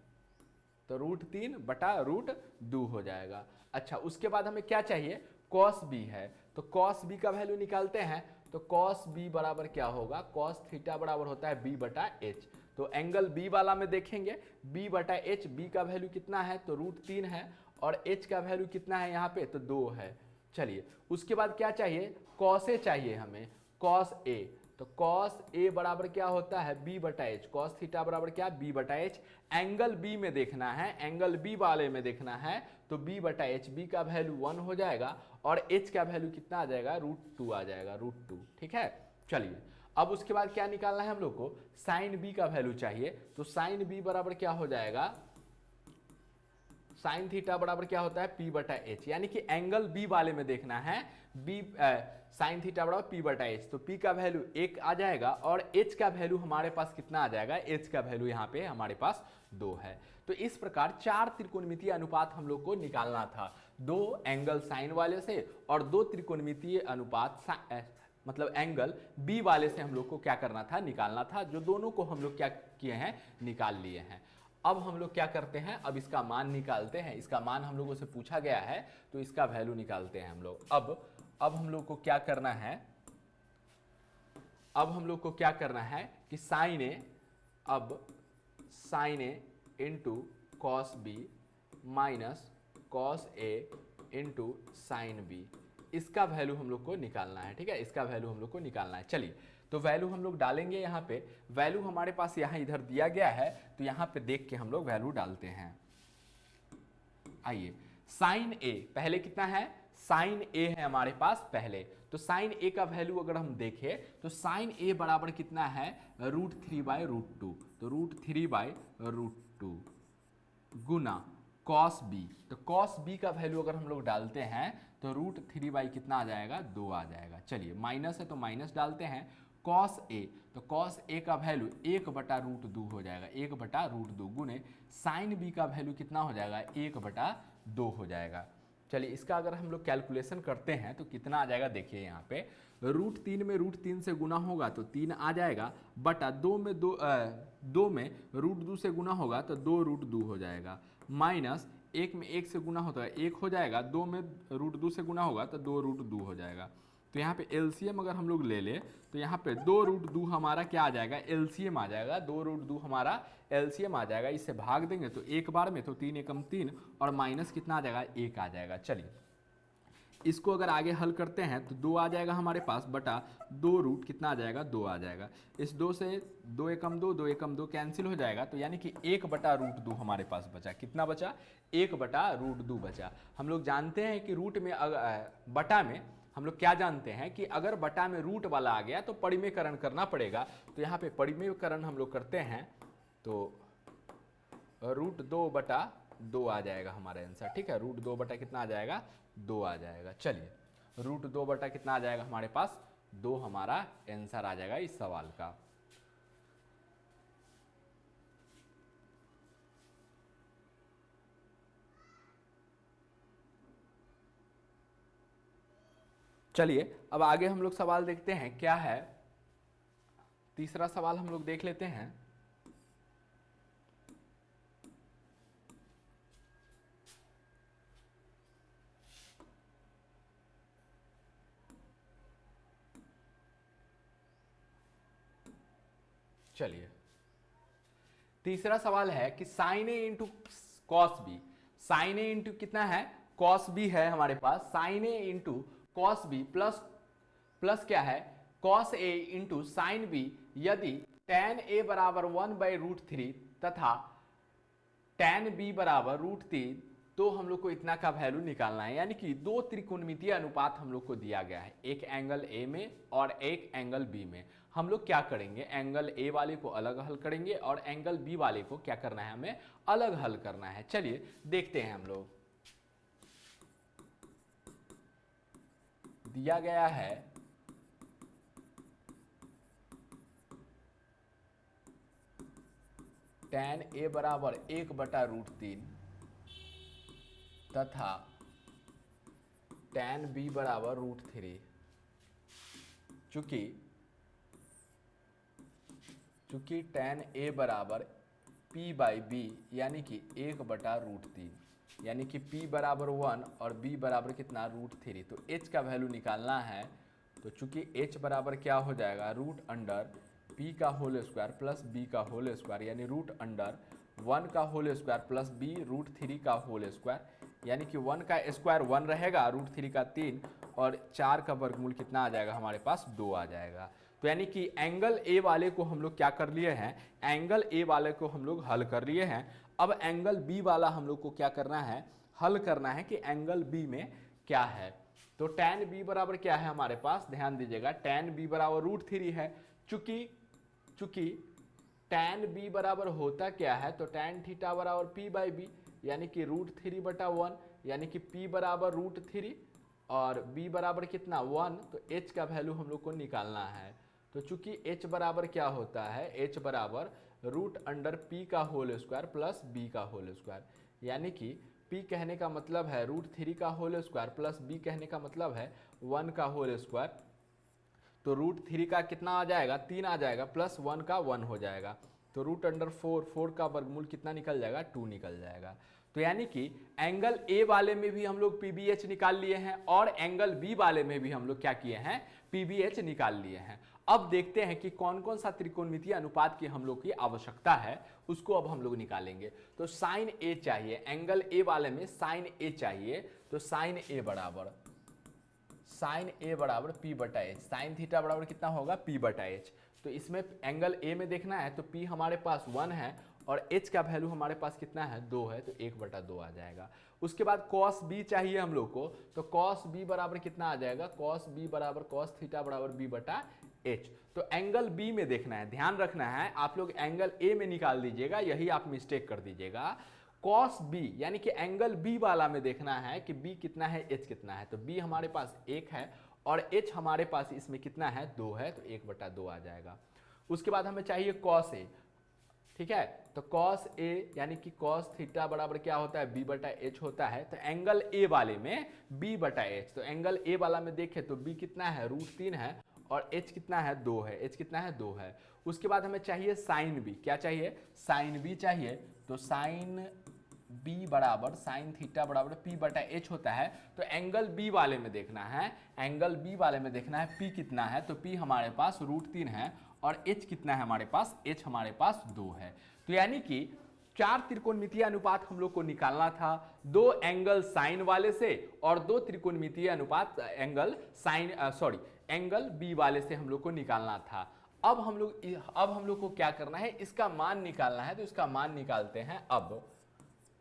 तो √3/√2 हो जाएगा। अच्छा, उसके बाद हमें क्या चाहिए, cos b है, तो cos b का वैल्यू निकालते हैं। तो cos b बराबर क्या होगा, cos थीटा बराबर होता है b/h। तो एंगल b वाला में देखेंगे b/h, b का वैल्यू कितना है, तो √3 है, और h का वैल्यू कितना है यहाँ पे, तो 2 है। चलिए उसके बाद क्या चाहिए, cos a चाहिए हमें, cos a। तो cos a बराबर क्या होता है b/h, cos थीटा बराबर क्या, b/h। एंगल b में देखना है, एंगल b वाले में देखना है, तो b/h, b का वैल्यू 1 हो जाएगा, और h का वैल्यू कितना आ जाएगा, √2 आ जाएगा, √2। ठीक है, चलिए अब उसके बाद क्या निकालना है हम लोग को, sin b का वैल्यू चाहिए। तो sin b बराबर क्या हो जाएगा, साइन थीटा बराबर क्या होता है p/h, यानी कि एंगल b वाले में देखना है साइन थीटा बराबर p/h। तो p का वैल्यू 1 आ जाएगा, और h का वैल्यू हमारे पास कितना आ जाएगा, h का वैल्यू यहाँ पे हमारे पास 2 है। तो इस प्रकार 4 त्रिकोणमितीय अनुपात हम लोग को निकालना था, 2 एंगल साइन वाले से और 2 त्रिकोणमितीय अनुपात मतलब एंगल b वाले से हम लोग को क्या करना था, निकालना था, जो दोनों को हम लोग क्या किए हैं, निकाल लिए हैं। अब हम लोग क्या करते हैं, अब इसका मान निकालते हैं। इसका मान हम लोगों से पूछा गया है तो इसका वैल्यू निकालते हैं हम लोग। अब हम लोग को क्या करना है, अब हम लोग को क्या करना है कि साइन ए, अब sine A into cos B minus cos A into sine B, इसका वैल्यू हम लोग को निकालना है। ठीक है, इसका वैल्यू हम लोग को निकालना है। चलिए तो वैल्यू हम लोग डालेंगे यहाँ पे, वैल्यू हमारे पास यहाँ इधर दिया गया है, तो यहाँ पे देख के हम लोग वैल्यू डालते हैं। आइए, साइन ए पहले कितना है, साइन ए है हमारे पास पहले, तो साइन ए का वैल्यू अगर हम देखें तो साइन ए बराबर कितना है, √3/√2, तो √3/√2 गुना कॉस बी, तो कॉस बी का वैल्यू अगर हम लोग डालते हैं तो √3 कितना आ जाएगा, 2 आ जाएगा। चलिए माइनस है तो माइनस डालते हैं, कॉस ए, तो कॉस ए का वैल्यू 1/√2 हो जाएगा, 1/√2 गुने साइन बी का वैल्यू कितना हो जाएगा, 1/2 हो जाएगा। चलिए इसका अगर हम लोग कैलकुलेशन करते हैं तो कितना आ जाएगा, देखिए यहाँ पे √3 में √3 से गुना होगा तो 3 आ जाएगा, बटा 2 में 2 में √2 से गुना होगा तो 2√2 हो जाएगा, माइनस 1 में 1 से गुना होता है 1 हो जाएगा, 2 में √2 से गुना होगा तो 2√2 हो जाएगा। तो यहाँ पे एलसीएम अगर हम लोग ले ले तो यहाँ पे 2√2 हमारा क्या आ जाएगा, एलसीएम आ जाएगा, 2√2 हमारा एलसीएम आ जाएगा। इससे भाग देंगे तो एक बार में तो 3 एकम 3 और माइनस कितना आ जाएगा, 1 आ जाएगा। चलिए इसको अगर आगे हल करते हैं तो 2 आ जाएगा हमारे पास, बटा 2 रूट कितना आ जाएगा, 2 आ जाएगा। इस 2 से 2 एकम 2, 2 एकम 2 कैंसिल हो जाएगा, तो यानी कि 1/√2 हमारे पास बचा। कितना बचा, 1/√2 बचा। हम लोग जानते हैं कि रूट में बटा में हम लोग क्या जानते हैं कि अगर बटा में रूट वाला आ गया तो परिमेयकरण करना पड़ेगा। तो यहाँ पे परिमेयकरण हम लोग करते हैं तो √2/2 आ जाएगा हमारा आंसर। ठीक है, √2 बटा कितना आ जाएगा, 2 आ जाएगा। चलिए √2 बटा कितना आ जाएगा हमारे पास, 2 हमारा आंसर आ जाएगा इस सवाल का। चलिए अब आगे हम लोग सवाल देखते हैं क्या है। तीसरा सवाल हम लोग देख लेते हैं। चलिए तीसरा सवाल है कि sine A into cos B, sine A into कितना है, कॉस बी है हमारे पास, sign A into cos B plus क्या है, cos A into sine B, यदि tan a बराबर 1/√3 तथा tan b बराबर √3, तो हम लोग को इतना का वैल्यू निकालना है। यानी कि दो त्रिकोणमितीय अनुपात हम लोग को दिया गया है, एक एंगल ए में और एक एंगल बी में। हम लोग क्या करेंगे, एंगल ए वाले को अलग हल करेंगे और एंगल बी वाले को क्या करना है, हमें अलग हल करना है। चलिए देखते हैं हम लोग। दिया गया है tan a बराबर 1/√3 तथा tan b बराबर √3। चूंकि tan a बराबर p/b यानी कि 1/√3, यानी कि p बराबर 1 और b बराबर कितना, √3, तो h का वैल्यू निकालना है। तो चूंकि h बराबर क्या हो जाएगा, √p का होल स्क्वायर प्लस b का होल स्क्वायर, यानी √1 का होल स्क्वायर प्लस b √3 का होल स्क्वायर, यानी कि 1 का स्क्वायर 1 रहेगा, √3 का 3 और 4 का वर्गमूल कितना आ जाएगा हमारे पास, 2 आ जाएगा। तो यानी कि एंगल ए वाले को हम लोग क्या कर लिए हैं, एंगल ए वाले को हम लोग हल कर लिए हैं। अब एंगल बी वाला हम लोग को क्या करना है, हल करना है कि एंगल बी में क्या है। तो tan b बराबर क्या है हमारे पास, ध्यान दीजिएगा, tan b बराबर √3 है। चूंकि tan b बराबर होता क्या है, तो tan थीटा बराबर p/b, यानी कि √3/1, यानी कि p बराबर √3 और b बराबर कितना 1, तो h का वैल्यू हम लोग को निकालना है। तो चूंकि h बराबर क्या होता है, h बराबर √p का होल स्क्वायर प्लस b का होल स्क्वायर, यानी कि p कहने का मतलब है √3 का होल स्क्वायर प्लस b कहने का मतलब है 1 का होल स्क्वायर। तो √3 का कितना आ जाएगा, 3 आ जाएगा, प्लस 1 का 1 हो जाएगा, तो √4 का वर्गमूल कितना निकल जाएगा, 2 निकल जाएगा। तो यानी कि एंगल ए वाले में भी हम लोग पीबीएच निकाल लिए हैं और एंगल बी वाले में भी हम लोग क्या किए हैं, पीबीएच निकाल लिए हैं। अब देखते हैं कि कौन कौन सा त्रिकोणमितीय अनुपात की हम लोग की आवश्यकता है, उसको अब हम लोग निकालेंगे। तो साइन ए चाहिए, एंगल ए वाले में साइन ए चाहिए, तो साइन ए बराबर p/h, साइन थीटा बराबर कितना होगा, p/h। तो इसमें एंगल ए में देखना है तो p हमारे पास 1 है और h का वैल्यू हमारे पास कितना है, 2 है, तो 1/2 आ जाएगा। उसके बाद cos b चाहिए हम लोग को, तो cos b बराबर कितना आ जाएगा, cos b बराबर cos थीटा बराबर b/h। तो एंगल b में देखना है, ध्यान रखना है, आप लोग एंगल a में निकाल दीजिएगा, यही आप मिस्टेक कर दीजिएगा। cos b यानी कि एंगल b वाला में देखना है कि b कितना है, h कितना है, तो b हमारे पास 1 है और h हमारे पास इसमें कितना है 2 है, तो 1/2 आ जाएगा। उसके बाद हमें चाहिए cos a, ठीक है, तो cos a यानी कि cos थीटा बराबर क्या होता है b/h होता है। तो एंगल a वाले में b/h, तो एंगल a वाला में देखें तो b कितना है √3 है और h कितना है 2 है, h कितना है 2 है। उसके बाद हमें चाहिए साइन b, क्या चाहिए साइन b चाहिए, तो साइन b बराबर साइन थीटा बराबर p/h होता है। तो एंगल b वाले में देखना है, एंगल b वाले में देखना है p कितना है, तो p हमारे पास √3 है और h कितना है हमारे पास, h हमारे पास 2 है। तो यानी कि 4 त्रिकोणमितीय अनुपात हम लोग को निकालना था, 2 एंगल साइन वाले से और 2 त्रिकोणमितीय अनुपात एंगल साइन एंगल बी वाले से हम लोग को निकालना था। अब हम लोग को क्या करना है, इसका मान निकालना है। तो इसका मान निकालते हैं। अब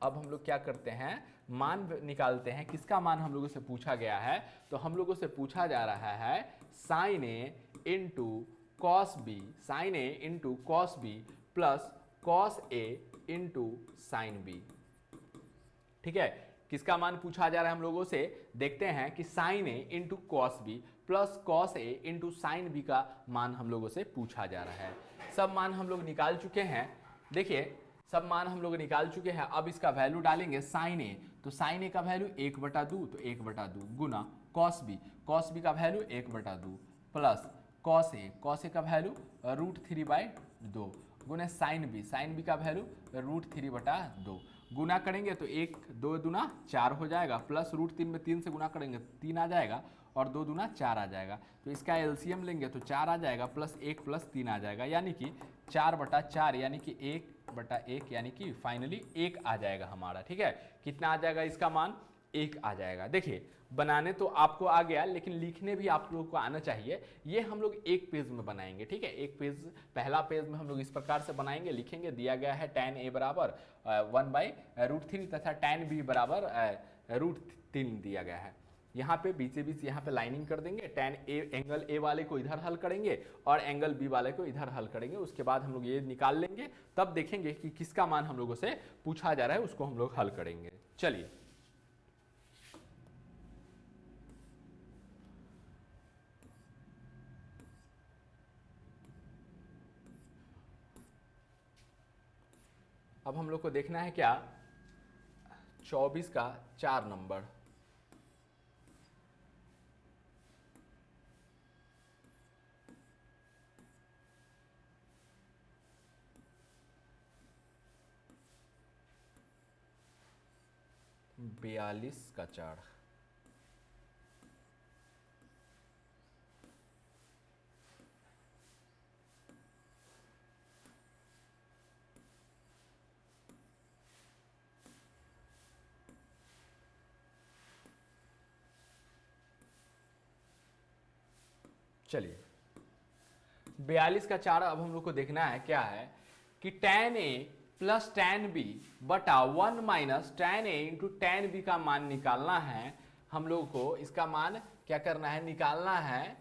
हम लोग क्या करते हैं, मान निकालते हैं। किसका मान हम लोगों से पूछा गया है, तो हम लोगों से पूछा जा रहा है sine A into cos B, sine A into cos B plus cos A into sine B. ठीक है, किसका मान पूछा जा रहा है हम लोगों से, देखते हैं कि sine A into cos B plus cos A into sine B का मान हम लोगों से पूछा जा रहा है। सब मान हम लोग निकाल चुके हैं, देखिए सब मान हम लोग निकाल चुके हैं। अब इसका वैल्यू डालेंगे साइन ए, तो साइन ए का वैल्यू 1/2, तो 1/2 गुना कॉस बी का वैल्यू 1/2 प्लस कॉस ए का वैल्यू √3/2 गुना साइन बी का वैल्यू √3/2 गुना करेंगे तो 1 2 दूना 4 हो जाएगा, प्लस √3 में 3 से गुना करेंगे 3 आ जाएगा और 2 दूना 4 आ जाएगा। तो इसका एलसीएम लेंगे तो 4 आ जाएगा, प्लस 1 प्लस 3 आ जाएगा, यानी कि 4/4 यानी कि 1/1 यानी कि फाइनली 1 आ जाएगा हमारा। ठीक है, कितना आ जाएगा इसका मान, 1 आ जाएगा। देखिए बनाने तो आपको आ गया, लेकिन लिखने भी आप लोगों को आना चाहिए। ये हम लोग एक पेज में बनाएंगे, ठीक है, एक पेज, पहला पेज में हम लोग इस प्रकार से बनाएंगे, लिखेंगे दिया गया है tan a बराबर 1/√3 तथा tan b बराबर √3 दिया गया है। यहाँ पे बीच से बीच यहाँ पे लाइनिंग कर देंगे, tan a एंगल a वाले को इधर हल करेंगे और एंगल b वाले को इधर हल करेंगे। उसके बाद हम लोग ये निकाल लेंगे, तब देखेंगे कि किसका मान हम लोगों से पूछा जा रहा है, उसको हम लोग हल करेंगे। चलिए अब हम लोग को देखना है क्या, 24 का 4 नंबर। बयालीस का 4। चलिए 42 का 4 अब हम लोग को देखना है क्या है कि tan a plus tan b बटा 1 minus tan a into tan b का मान निकालना है हम लोग को। इसका मान क्या करना है, निकालना है।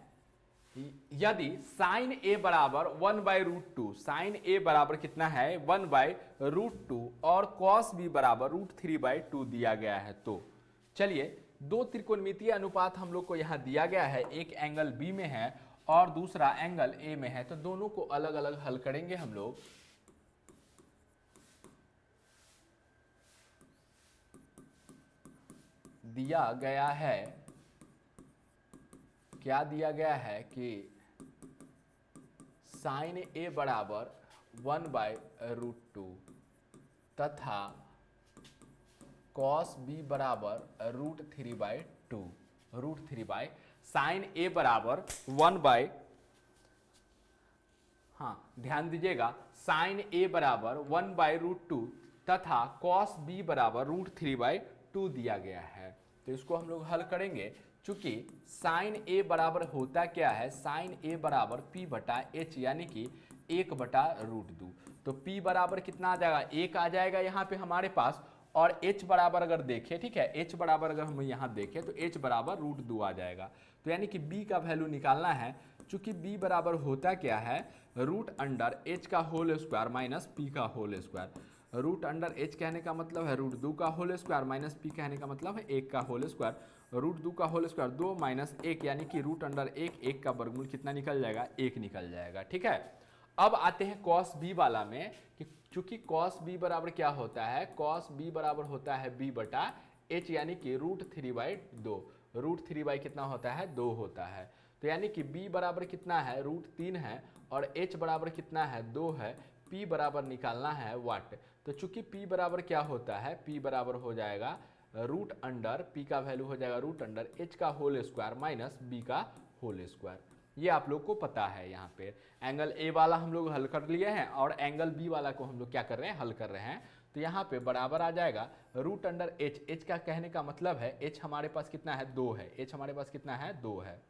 यदि साइन a बराबर 1/√2, साइन a बराबर कितना है 1/√2 और cos b बराबर √3/2 दिया गया है, तो चलिए दो त्रिकोणमितीय अनुपात हम लोग को यहाँ दिया गया है, एक एंगल B में है और दूसरा एंगल A में है, तो दोनों को अलग अलग हल करेंगे हम लोग। दिया गया है, क्या दिया गया है कि साइन A बराबर 1/√2 तथा cos b बराबर √3/2 साइन a बराबर 1/, हाँ ध्यान दीजिएगा, साइन a बराबर 1/√2 तथा cos b बराबर √3/2 दिया गया है। तो इसको हम लोग हल करेंगे। चूंकि साइन a बराबर होता क्या है, साइन a बराबर p/h यानी कि 1/√2, तो p बराबर कितना आ जाएगा, 1 आ जाएगा यहाँ पे हमारे पास। और h बराबर अगर देखें, ठीक है, h बराबर अगर हम यहाँ देखें तो h बराबर √2 आ जाएगा। तो यानी कि b का वैल्यू निकालना है। चूंकि b बराबर होता क्या है, √h का होल स्क्वायर माइनस p का whole square. Root under h कहने का मतलब है रूट 2 का होल स्क्वायर माइनस पी कहने का मतलब है 1 का होल स्क्वायर। रूट 2 का होल स्क्वायर 2 माइनस 1 यानी कि रूट अंडर 1 का वर्गमूल कितना निकल जाएगा, 1 निकल जाएगा। ठीक है, अब आते हैं कॉस बी वाला में कि चूंकि कॉस बी बराबर क्या होता है, कॉस बी बराबर होता है बी बटा एच यानी कि रूट 3/2। रूट 3 कितना होता है, 2 होता है। तो यानी कि b बराबर कितना है, रूट 3 है और h बराबर कितना है, 2 है। p बराबर निकालना है वाट। तो चूंकि p बराबर क्या होता है, p बराबर हो जाएगा रूट अंडर p का वैल्यू हो जाएगा रूट अंडर h का होल स्क्वायर माइनस b का होल स्क्वायर। ये आप लोग को पता है। यहाँ पे एंगल a वाला हम लोग हल कर लिए हैं और एंगल b वाला को हम लोग क्या कर रहे हैं, हल कर रहे हैं। तो यहाँ पे बराबर आ जाएगा रूट अंडर h का कहने का मतलब है h हमारे पास कितना है, 2 है। h हमारे पास कितना है, 2 है।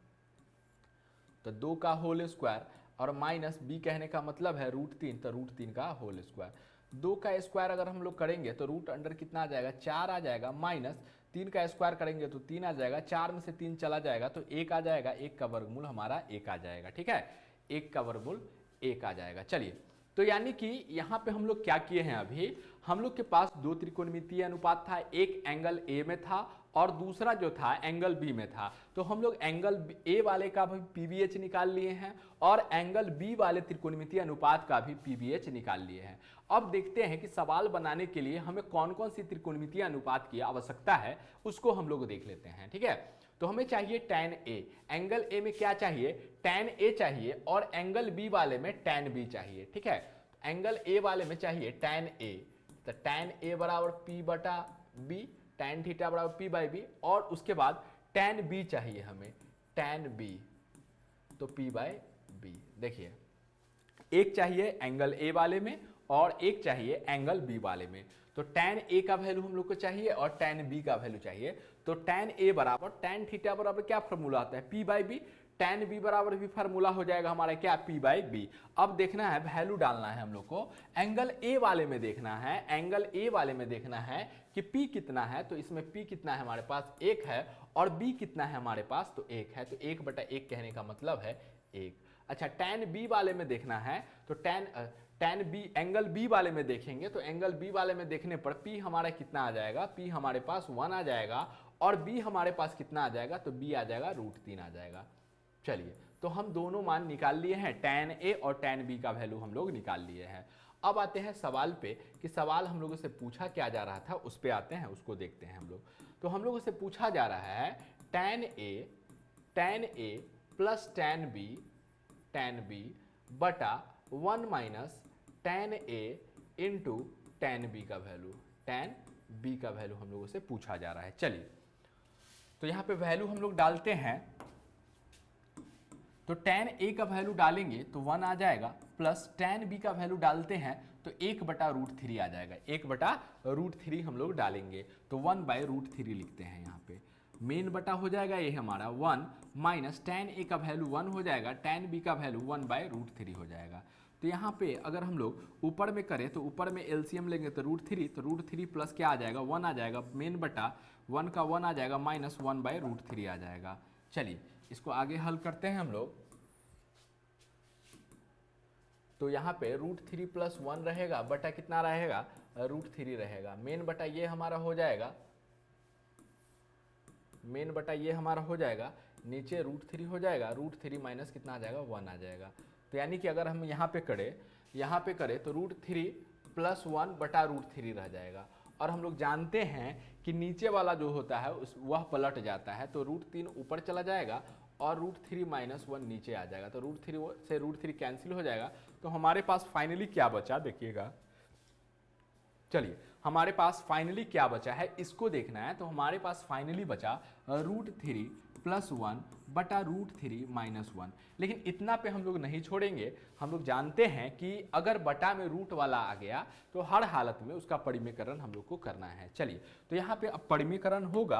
तो 2 का होल स्क्वायर और माइनस b कहने का मतलब है रूट 3, तो रूट 3 का होल स्क्वायर। 2 का स्क्वायर अगर हम लोग करेंगे तो रूट अंडर कितना आ जाएगा, 4 आ जाएगा। माइनस 3 का स्क्वायर करेंगे तो 3 आ जाएगा। 4 में से 3 चला जाएगा तो 1 आ जाएगा। 1 का वर्गमूल हमारा 1 आ जाएगा। ठीक है, 1 का वर्गमूल 1 आ जाएगा। चलिए, तो यानी कि यहाँ पे हम लोग क्या किए हैं, अभी हम लोग के पास दो त्रिकोणमितीय अनुपात था, एक एंगल ए में था और दूसरा जो था एंगल बी में था। तो हम लोग एंगल ए वाले का भी पीवीएच निकाल लिए हैं और एंगल बी वाले त्रिकोणमितीय अनुपात का भी पीवीएच निकाल लिए हैं। अब देखते हैं कि सवाल बनाने के लिए हमें कौन कौन सी त्रिकोणमितीय अनुपात की आवश्यकता है, उसको हम लोग देख लेते हैं। ठीक है, तो हमें चाहिए tan a। एंगल ए में क्या चाहिए, tan a चाहिए और एंगल बी वाले में tan b चाहिए। ठीक है, एंगल ए वाले में चाहिए tan a, तो tan a बराबर p बटा b, tan थीटा बराबर p बाई बी और उसके बाद tan b चाहिए हमें, tan b तो p बाई बी। देखिए, एक चाहिए एंगल ए वाले में और एक चाहिए एंगल बी वाले में। तो tan a का वैल्यू हम लोग को चाहिए और tan b का वैल्यू चाहिए। तो tan a बराबर tan थीटा बराबर क्या फॉर्मूला आता है, p by b. tan b बराबर भी फार्मूला हो जाएगा हमारा क्या, p बाई बी। अब देखना है, वैल्यू डालना है हम लोग को। एंगल a वाले में देखना है, एंगल a वाले में देखना है कि p कितना है। तो इसमें p कितना है हमारे पास, 1 है और b कितना है हमारे पास, तो 1 है। तो 1 बटा 1 कहने का मतलब है 1। अच्छा, tan b वाले में देखना है तो tan b एंगल b वाले में देखेंगे तो एंगल b वाले में देखने पर p हमारा कितना आ जाएगा, p हमारे पास 1 आ जाएगा और b हमारे पास कितना आ जाएगा, तो b आ जाएगा रूट 3 आ जाएगा। चलिए, तो हम दोनों मान निकाल लिए हैं, tan a और tan b का वैल्यू हम लोग निकाल लिए हैं। अब आते हैं सवाल पे कि सवाल हम लोगों से पूछा क्या जा रहा था, उस पे आते हैं, उसको देखते हैं हम लोग। तो हम लोगों से पूछा जा रहा है tan a plus tan b बटा 1 minus tan a into tan b का वैल्यू, tan b का वैल्यू हम लोगों से पूछा जा रहा है। चलिए, तो यहाँ पे वैल्यू हम लोग डालते हैं। तो tan a का वैल्यू डालेंगे तो 1 आ जाएगा, प्लस tan b का वैल्यू डालते हैं तो 1 बटा रूट 3 आ जाएगा। 1 बटा रूट 3 हम लोग डालेंगे तो 1 बाय रूट 3 लिखते हैं। यहाँ पे मेन बटा हो जाएगा ये हमारा 1 माइनस tan a का वैल्यू 1 हो जाएगा, tan b का वैल्यू 1 बाय रूट 3 हो जाएगा। तो यहाँ पे अगर हम लोग ऊपर में करें तो ऊपर में एलसीएम लेंगे तो रूट 3, तो रूट 3 प्लस क्या आ जाएगा, 1 आ जाएगा। मेन बटा 1 का 1 आ जाएगा माइनस 1 बाय रूट 3 आ जाएगा। चलिए, इसको आगे हल करते हैं हम लोग। तो यहाँ पे रूट 3 प्लस 1 रहेगा बटा कितना रहेगा, रूट 3 रहेगा। मेन बटा ये हमारा हो जाएगा, मेन बटा ये हमारा हो जाएगा, नीचे रूट 3 हो जाएगा। रूट 3 माइनस कितना आ जाएगा, 1 आ जाएगा। तो यानी कि अगर हम यहाँ पे करें तो रूट 3 प्लस 1 बटा रूट 3 रह जाएगा। और हम लोग जानते हैं कि नीचे वाला जो होता है वह पलट जाता है, तो रूट 3 ऊपर चला जाएगा और रूट 3 माइनस 1 नीचे आ जाएगा। तो रूट 3 से रूट 3 कैंसिल हो जाएगा। तो हमारे पास फाइनली क्या बचा, देखिएगा। चलिए, हमारे पास फाइनली क्या बचा है इसको देखना है। तो हमारे पास फाइनली बचा रूट 3 प्लस 1 बटा रूट 3 माइनस 1। लेकिन इतना पे हम लोग नहीं छोड़ेंगे। हम लोग जानते हैं कि अगर बटा में रूट वाला आ गया तो हर हालत में उसका परिमेयकरण हम लोग को करना है। चलिए, तो यहाँ पे अब परिमेयकरण होगा,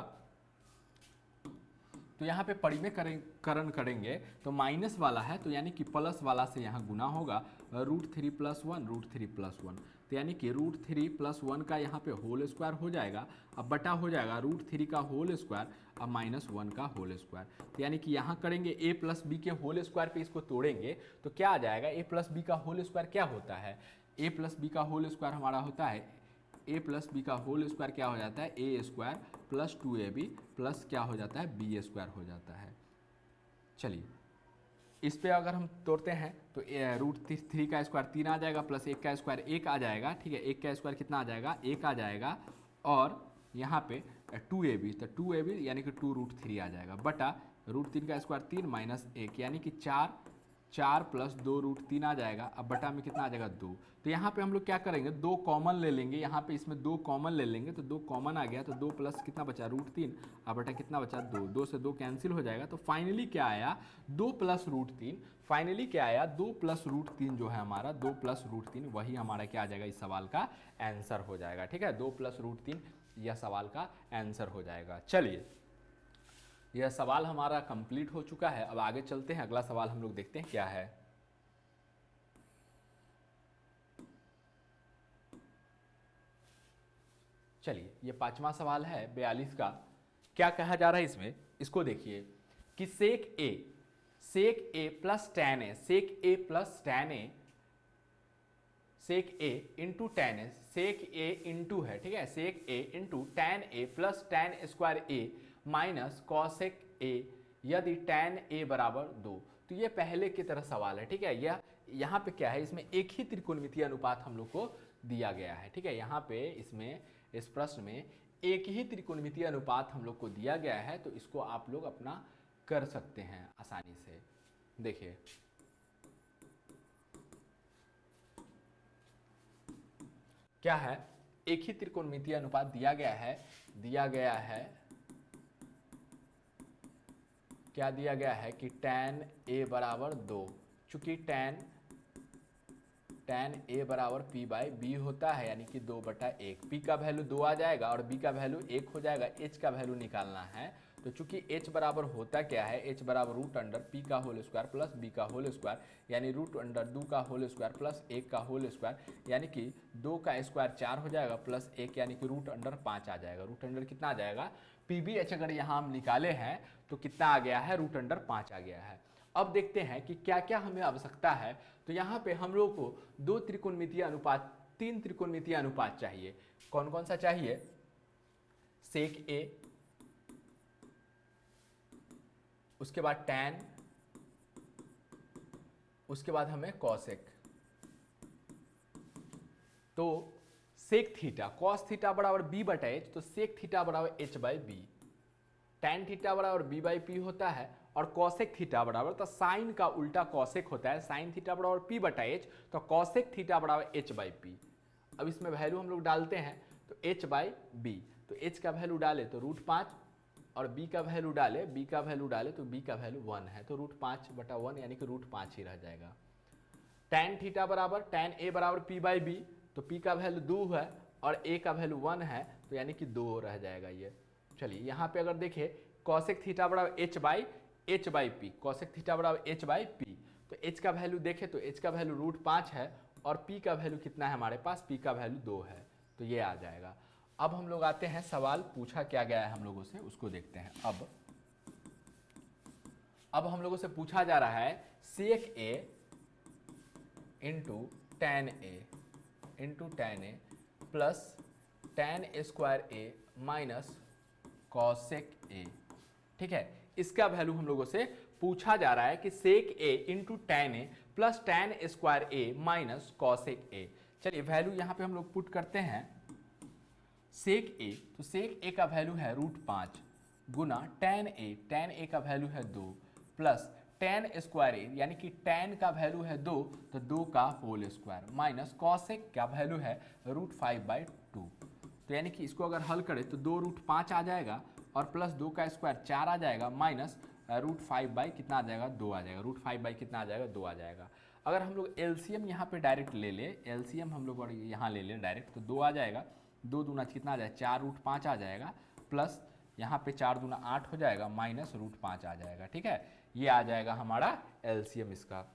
तो यहाँ पे परिमेयकरण करेंगे तो माइनस वाला है तो यानी कि प्लस वाला से यहाँ गुना होगा, रूट 3 प्लस 1 रूट 3 प्लस 1। तो यानी कि रूट 3 प्लस 1 का यहाँ पे होल स्क्वायर हो जाएगा, अब बटा हो जाएगा रूट 3 का होल स्क्वायर अब माइनस 1 का होल स्क्वायर। तो यानी कि यहाँ करेंगे a प्लस बी के होल स्क्वायर पे इसको तोड़ेंगे तो क्या आ जाएगा, a प्लस बी का होल स्क्वायर क्या होता है, ए प्लस बी का होल स्क्वायर हमारा होता है, ए प्लस बी का होल स्क्वायर क्या हो जाता है, ए स्क्वायर प्लस 2ab प्लस क्या हो जाता है, बी स्क्वायर हो जाता है। चलिए इस पे अगर हम तोड़ते हैं तो √3 का स्क्वायर 3 आ जाएगा, प्लस 1 का स्क्वायर 1 आ जाएगा, ठीक है, 1 का स्क्वायर कितना आ जाएगा, 1 आ जाएगा, और यहाँ पे 2ab, तो 2ab यानी कि 2√3 आ जाएगा, बटा √3 का स्क्वायर 3 माइनस 1 यानी कि 4 प्लस 2√3 आ जाएगा। अब बटा में कितना आ जाएगा, 2। तो यहाँ पे हम लोग क्या करेंगे, 2 कॉमन ले लेंगे, यहाँ पे इसमें 2 कॉमन ले लेंगे, तो 2 कॉमन आ गया, तो 2 प्लस कितना बचा, √3, अब बटा कितना बचा, 2, 2 से 2 कैंसिल हो जाएगा, तो फाइनली क्या आया, 2 प्लस √3, फाइनली क्या आया, 2 प्लस √3 जो है हमारा, 2 प्लस √3 वही हमारा क्या आ जाएगा, इस सवाल का आंसर हो जाएगा, ठीक है, 2 प्लस √3 यह सवाल का आंसर हो जाएगा। चलिए यह सवाल हमारा कंप्लीट हो चुका है। अब आगे चलते हैं, अगला सवाल हम लोग देखते हैं क्या है। चलिए ये 5वां सवाल है 42 का। क्या कहा जा रहा है इसमें, इसको देखिए कि sec A plus tan a, sec A plus tan a, sec A into tan a, sec A into है, ठीक है, sec A into tan a plus tan square a minus cosec A यदि tan a बराबर 2। तो ये पहले की तरह सवाल है, ठीक है, यह यहाँ पे क्या है, इसमें एक ही त्रिकोणमितीय अनुपात हम लोग को दिया गया है, ठीक है, यहाँ पे इसमें इस प्रश्न में एक ही त्रिकोणमितीय अनुपात हम लोग को दिया गया है, तो इसको आप लोग अपना कर सकते हैं आसानी से। देखिए क्या है, एक ही त्रिकोणमितीय अनुपात दिया गया है, क्या दिया गया है कि tan a बराबर 2, चूंकि tan a बराबर p/b होता है, यानी कि 2/1, p का वैल्यू 2 आ जाएगा और b का वैल्यू 1 हो जाएगा, h का वैल्यू निकालना है, तो चूंकि h बराबर होता क्या है, h बराबर √p का होल स्क्वायर प्लस b का होल स्क्वायर, यानी √2 का होल स्क्वायर प्लस 1 का होल स्क्वायर, यानी कि 2 का स्क्वायर 4 हो जाएगा प्लस 1 यानी कि √5 आ जाएगा। √, कितना आ जाएगा, pbh अगर यहाँ हम निकाले हैं तो कितना आ गया है, √5 आ गया है। अब देखते हैं कि क्या क्या हमें आवश्यकता है। तो यहाँ पे हम लोग को 2 त्रिकोणमितीय अनुपात, 3 त्रिकोणमितीय अनुपात चाहिए। कौन कौन सा चाहिए, सेक ए, उसके बाद tan, उसके बाद हमें कॉसेक। तो सेक थीटा, कॉस थीटा बराबर b/h, तो सेक थीटा बराबर h/b, tan थीटा बराबर b/p होता है, और कॉसेक थीटा बराबर, तो साइन का उल्टा कॉसेक होता है, साइन थीटा बराबर p/h, तो कॉसेक थीटा बराबर h/p। अब इसमें वैल्यू हम लोग डालते हैं, तो h/b, तो h का वैल्यू डाले तो √5 और b का वैल्यू डाले, तो b का वैल्यू 1 है, तो √5/1 यानी कि √5 ही रह जाएगा। tan थीटा बराबर, tan a बराबर p/b, तो p का वैल्यू 2 है और a का वैल्यू 1 है, तो यानी कि 2 रह जाएगा ये। चलिए यहाँ पे अगर देखें, कॉसेक थीटा बराबर h/p, कॉसेक थीटा बराबर h/p, तो h का वैल्यू देखें तो h का वैल्यू √5 है और p का वैल्यू कितना है हमारे पास, p का वैल्यू 2 है, तो ये आ जाएगा। अब हम लोग आते हैं, सवाल पूछा क्या गया है हम लोगों से, उसको देखते हैं। अब हम लोगों से पूछा जा रहा है सेक a into tan a plus tan square a minus cosec a, ठीक है, इसका वैल्यू हम लोगों से पूछा जा रहा है कि सेक a into tan a plus tan square a minus cosec a। चलिए वैल्यू यहाँ पे हम लोग पुट करते हैं, सेक a, तो सेक a का वैल्यू है √5 गुना tan a का वैल्यू है 2 प्लस tan स्क्वायर a, यानी कि tan का वैल्यू है 2, तो 2 का होल स्क्वायर माइनस कॉसेक का वैल्यू है √5/2। तो यानी कि इसको अगर हल करें तो 2√5 आ जाएगा और प्लस 2 का स्क्वायर 4 आ जाएगा माइनस √5 कितना आ जाएगा, 2 आ जाएगा, √5 कितना आ जाएगा, 2 आ जाएगा। अगर हम लोग एलसीएम यहाँ पे डायरेक्ट ले ले, एलसीएम हम लोग यहाँ ले लें डायरेक्ट, तो 2 आ जाएगा, 2 दूना कितना आ जाएगा, 4√5 आ जाएगा, प्लस यहाँ पे 4 दूना 8 हो जाएगा माइनस √5 आ जाएगा, ठीक है, ये आ जाएगा हमारा एलसीएम इसका।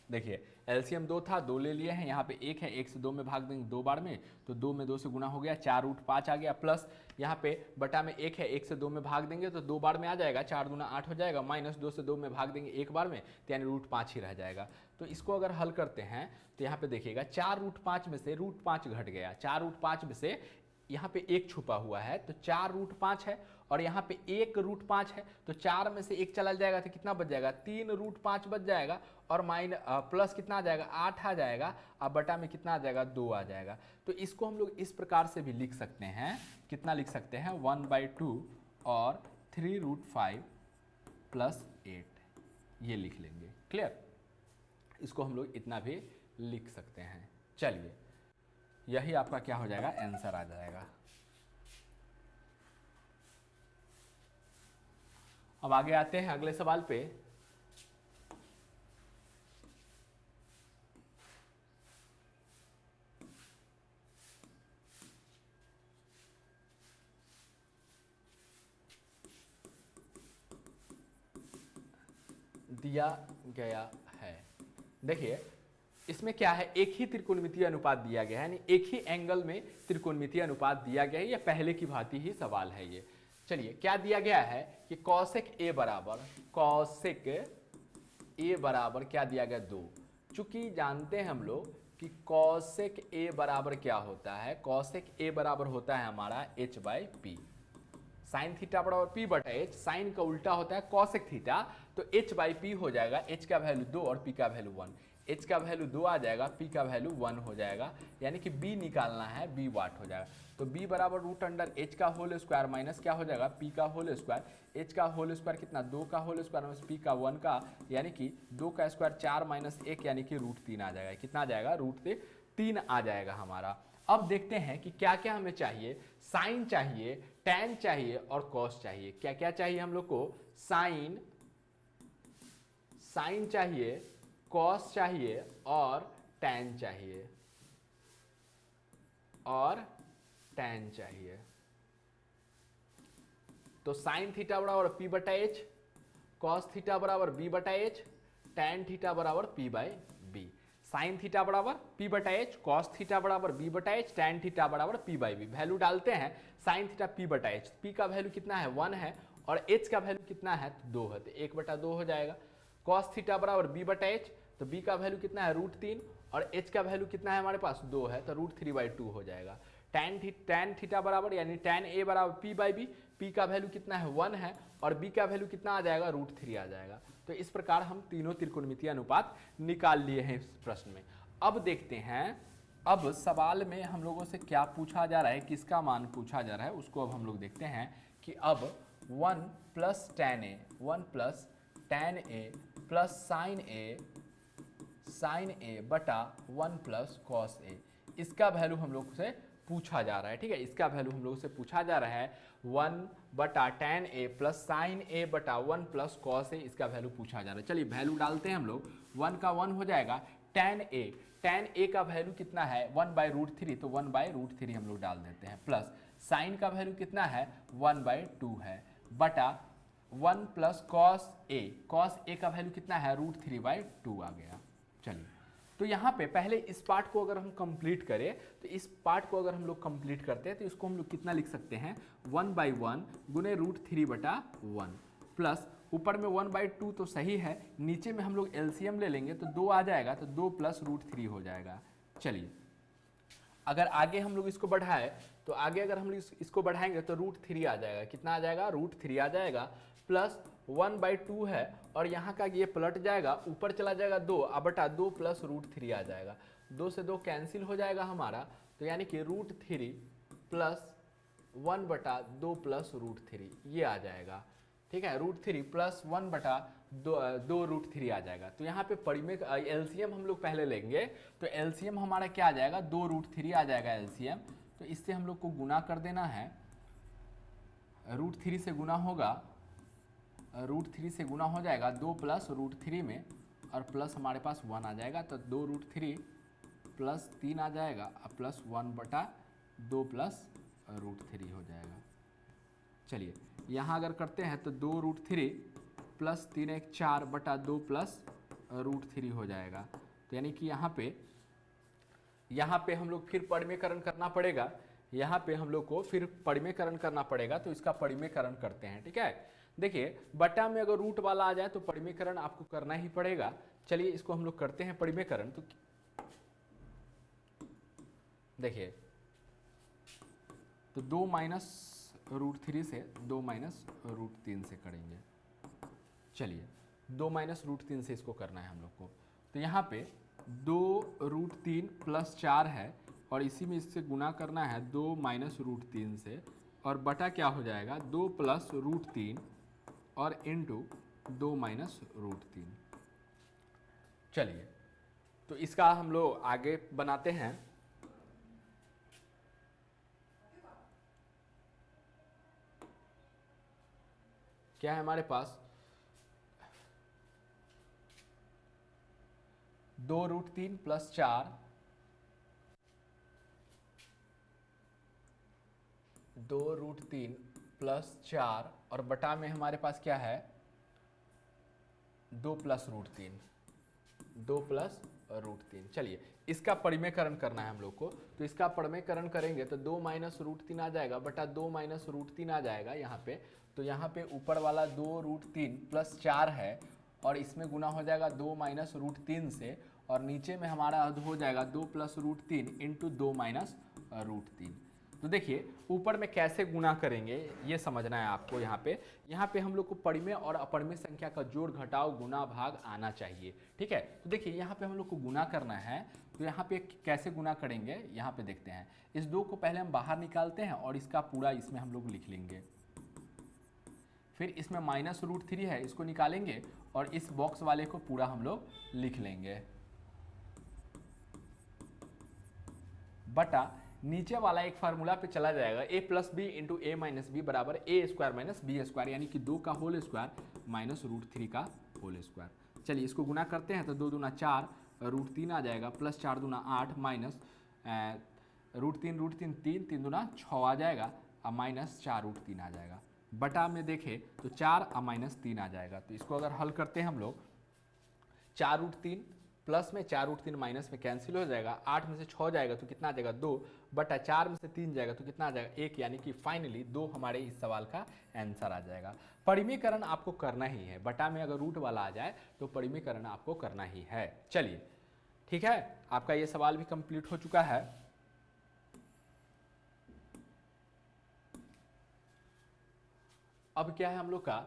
देखिए एलसीएम 2 था, 2 ले लिए हैं, यहाँ पे 1 है, 1 से 2 में भाग देंगे 2 बार में, तो 2 में 2 से गुना हो गया, 4√5 आ गया, प्लस यहाँ पे बटा में 1 है, 1 से 2 में भाग देंगे तो 2 बार में आ जाएगा, 4 दूना 8 हो जाएगा, माइनस 2 से 2 में भाग देंगे 1 बार में, तो यानी √5 ही रह जाएगा। तो इसको अगर हल करते हैं तो यहाँ पे देखिएगा 4√5 में से √5 घट गया, 4√5 में से यहाँ पे 1 छुपा हुआ है तो 4√5 है, और यहाँ पे 1√5 है तो 4 में से 1 चला जाएगा तो कितना बच जाएगा, 3√5 बच जाएगा, और प्लस कितना आ जाएगा, 8 आ जाएगा, अब बटा में कितना आ जाएगा, 2 आ जाएगा। तो इसको हम लोग इस प्रकार से भी लिख सकते हैं, कितना लिख सकते हैं, 1/2 और 3√5 + 8, ये लिख लेंगे। क्लियर, इसको हम लोग इतना भी लिख सकते हैं। चलिए, यही आपका क्या हो जाएगा, आंसर आ जाएगा। अब आगे आते हैं अगले सवाल पे। दिया गया है, देखिए इसमें क्या है, एक ही त्रिकोणमितीय अनुपात दिया गया है, यानी एक ही एंगल में त्रिकोणमितीय अनुपात दिया गया है, या पहले की भांति ही सवाल है ये। चलिए, क्या दिया गया है कि कॉसेक ए बराबर क्या दिया गया, 2। चूंकि जानते हैं हम लोग कि कॉसेक ए बराबर क्या होता है, कॉसेक ए बराबर होता है हमारा h/p। साइन थीटा बराबर p/h, साइन का उल्टा होता है कॉसेक थीटा, तो h/p हो जाएगा, h का वैल्यू 2 और p का वैल्यू 1। h का वैल्यू 2 आ जाएगा, p का वैल्यू 1 हो जाएगा, यानी कि b निकालना है, b वाट हो जाएगा। तो b बराबर √h का होल स्क्वायर माइनस क्या हो जाएगा, p का होल स्क्वायर, h का होल स्क्वायर कितना, 2 का होल स्क्वायर माइनस p का 1 का, यानी कि 2 का स्क्वायर 4 - 1 यानी कि √3 आ जाएगा। कितना आ जाएगा, √3 आ जाएगा हमारा। अब देखते हैं कि क्या क्या हमें चाहिए, साइन चाहिए, टैन चाहिए और कॉस चाहिए। क्या क्या चाहिए हम लोग को, साइन चाहिए, कॉस चाहिए और टैन चाहिए, तो साइन थीटा बराबर p/h, कॉस थीटा बराबर b/h, टैन थीटा बराबर p/b। साइन थीटा बराबर p/h, कॉस थीटा बराबर b/h, टैन थीटा बराबर p/b। वैल्यू डालते हैं, साइन थीटा p/h, p का वैल्यू कितना है, 1 है, और h का वैल्यू कितना है, 2 है, तो 1/2 हो जाएगा। कॉस थीटा बराबर b/h, तो b का वैल्यू कितना है, √3, और h का वैल्यू कितना है हमारे पास, 2 है, तो √3/2 हो जाएगा। टैन थीटा बराबर यानी टैन ए बराबर p/b, p का वैल्यू कितना है, 1 है, और b का वैल्यू कितना आ जाएगा, √3 आ जाएगा। तो इस प्रकार हम तीनों त्रिकोणमितीय अनुपात निकाल लिए हैं इस प्रश्न में। अब देखते हैं, अब सवाल में हम लोगों से क्या पूछा जा रहा है, किसका मान पूछा जा रहा है, उसको अब हम लोग देखते हैं कि अब 1 + tan a, 1 + tan a + sin a बटा 1 + cos a, इसका वैल्यू हम लोग से पूछा जा रहा है। ठीक है, इसका वैल्यू हम लोग से पूछा जा रहा है 1/tan a + sin a बटा 1 + cos a, इसका वैल्यू पूछा जा रहा है। चलिए वैल्यू डालते हैं हम लोग, 1 का 1 हो जाएगा, tan a का वैल्यू कितना है, 1/√3, तो 1/√3 हम लोग डाल देते हैं, प्लस साइन का वैल्यू कितना है, 1/2 है, बटा 1 + cos a का वैल्यू कितना है, √3/2 आ गया। चलिए, तो यहाँ पे पहले इस पार्ट को अगर हम कंप्लीट करें, तो इस पार्ट को अगर हम लोग कंप्लीट करते हैं तो इसको हम लोग कितना लिख सकते हैं, 1/1 गुने √3/1, प्लस ऊपर में 1/2 तो सही है, नीचे में हम लोग एलसीएम ले लेंगे तो 2 आ जाएगा, तो 2 + √3 हो जाएगा। चलिए, अगर आगे हम लोग इसको बढ़ाए तो आगे अगर हम लोग इसको बढ़ाएंगे तो √3 आ जाएगा। कितना आ जाएगा, √3 आ जाएगा, प्लस 1/2 है, और यहाँ का ये पलट जाएगा, ऊपर चला जाएगा 2, अब बटा 2 + √3 आ जाएगा, 2 से 2 कैंसिल हो जाएगा हमारा, तो यानी कि √3 + 1/2 + √3 ये आ जाएगा। ठीक है, √3 + 1/2 √3 आ जाएगा। तो यहाँ पे परिमेय एलसीएम हम लोग पहले लेंगे, तो एलसीएम हमारा क्या आ जाएगा, 2 √3 आ जाएगा एलसीएम, तो इससे हम लोग को गुना कर देना है, √3 से गुना होगा, √3 से गुना हो जाएगा 2 + √3 में, और प्लस हमारे पास 1 आ जाएगा, तो 2 √3 + 3 आ जाएगा, और प्लस 1/2 + √3 हो जाएगा। चलिए, यहाँ अगर करते हैं तो 2 √3 + 3 × 4 बटा 2 + √3 हो जाएगा। तो यानी कि यहाँ पे हम लोग फिर परिमेयकरण करना पड़ेगा, यहाँ पे हम लोग को फिर परिमेयकरण करना पड़ेगा, तो इसका परिमेयकरण करते हैं। ठीक है, देखिए बटा में अगर रूट वाला आ जाए तो परिमेयकरण आपको करना ही पड़ेगा। चलिए इसको हम लोग करते हैं परिमेयकरण। तो देखिए तो 2 माइनस रूट 3 से 2 माइनस रूट 3 से करेंगे। चलिए 2 माइनस रूट 3 से इसको करना है हम लोग को। तो यहाँ पे 2 रूट 3 प्लस 4 है और इसी में इससे गुना करना है 2 माइनस रूट 3 से, और बटा क्या हो जाएगा 2 प्लस रूट 3 और इंटू 2 माइनस रूट 3। चलिए तो इसका हम लोग आगे बनाते हैं। क्या है हमारे पास 2 रूट 3 प्लस 4, 2 रूट 3 प्लस 4 और बटा में हमारे पास क्या है 2 प्लस रूट 3, 2 प्लस रूट 3। चलिए इसका परिमेयकरण करना है हम लोग को। तो इसका परिमेयकरण करेंगे तो 2 माइनस रूट 3 आ जाएगा बटा 2 माइनस रूट 3 आ जाएगा यहाँ पे। तो यहाँ पे ऊपर वाला 2 रूट 3 प्लस 4 है और इसमें गुना हो जाएगा 2 माइनस रूट 3 से, और नीचे में हमारा हो जाएगा 2 plus root 3 into 2 minus root 3। तो देखिए ऊपर में कैसे गुना करेंगे ये समझना है आपको। यहाँ पे हम लोग को परिमेय और अपरिमेय संख्या का जोड़ घटाव गुना भाग आना चाहिए, ठीक है। तो देखिए यहाँ पे हम लोग को गुना करना है। तो यहाँ पे कैसे गुना करेंगे यहाँ पे देखते हैं। इस 2 को पहले हम बाहर निकालते हैं और इसका पूरा इसमें हम लोग लिख लेंगे। फिर इसमें माइनस रूट 3 है, इसको निकालेंगे और इस बॉक्स वाले को पूरा हम लोग लिख लेंगे, बटा नीचे वाला एक फार्मूला पे चला जाएगा a plus b into a minus b बराबर a square minus b square, यानी कि 2 का होल स्क्वायर माइनस रूट 3 का होल स्क्वायर। चलिए इसको गुना करते हैं तो 2 दूना 4 रूट 3 आ जाएगा, प्लस 4 दूना 8 माइनस रूट 3 3 3 दूना 6 आ जाएगा और माइनस 4 रूट 3 आ जाएगा। बटा में देखें तो 4 और माइनस 3 आ जाएगा। तो इसको अगर हल करते हैं हम लोग 4 रूट 3 प्लस में 4 रूट 3 माइनस में कैंसिल हो जाएगा, 8 में से 6 जाएगा तो कितना आ जाएगा 2 बटा 4 में से 3 जाएगा तो कितना आ जाएगा 1, यानी कि फाइनली 2 हमारे इस सवाल का आंसर आ जाएगा। परिमेयकरण आपको करना ही है, बटा में अगर रूट वाला आ जाए तो परिमेयकरण आपको करना ही है। चलिए ठीक है, आपका ये सवाल भी कंप्लीट हो चुका है। अब क्या है हम लोग का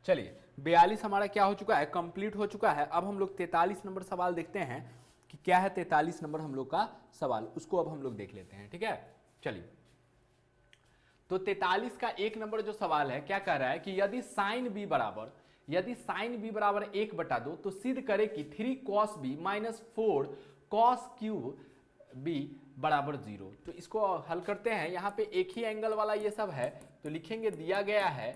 चलिए 42 हमारा क्या हो चुका है कंप्लीट हो चुका है। अब हम लोग 43 नंबर सवाल देखते हैं कि क्या है 43 नंबर हम लोग का सवाल, उसको अब हम लोग देख लेते हैं, ठीक है। चलिए तो 43 का 1 नंबर जो सवाल है क्या कह रहा है कि यदि साइन बी बराबर 1/2 तो सिद्ध करे कि 3 cos b minus 4 cos cube b बराबर 0। तो इसको हल करते हैं। यहाँ पे एक ही एंगल वाला ये सब है तो लिखेंगे दिया गया है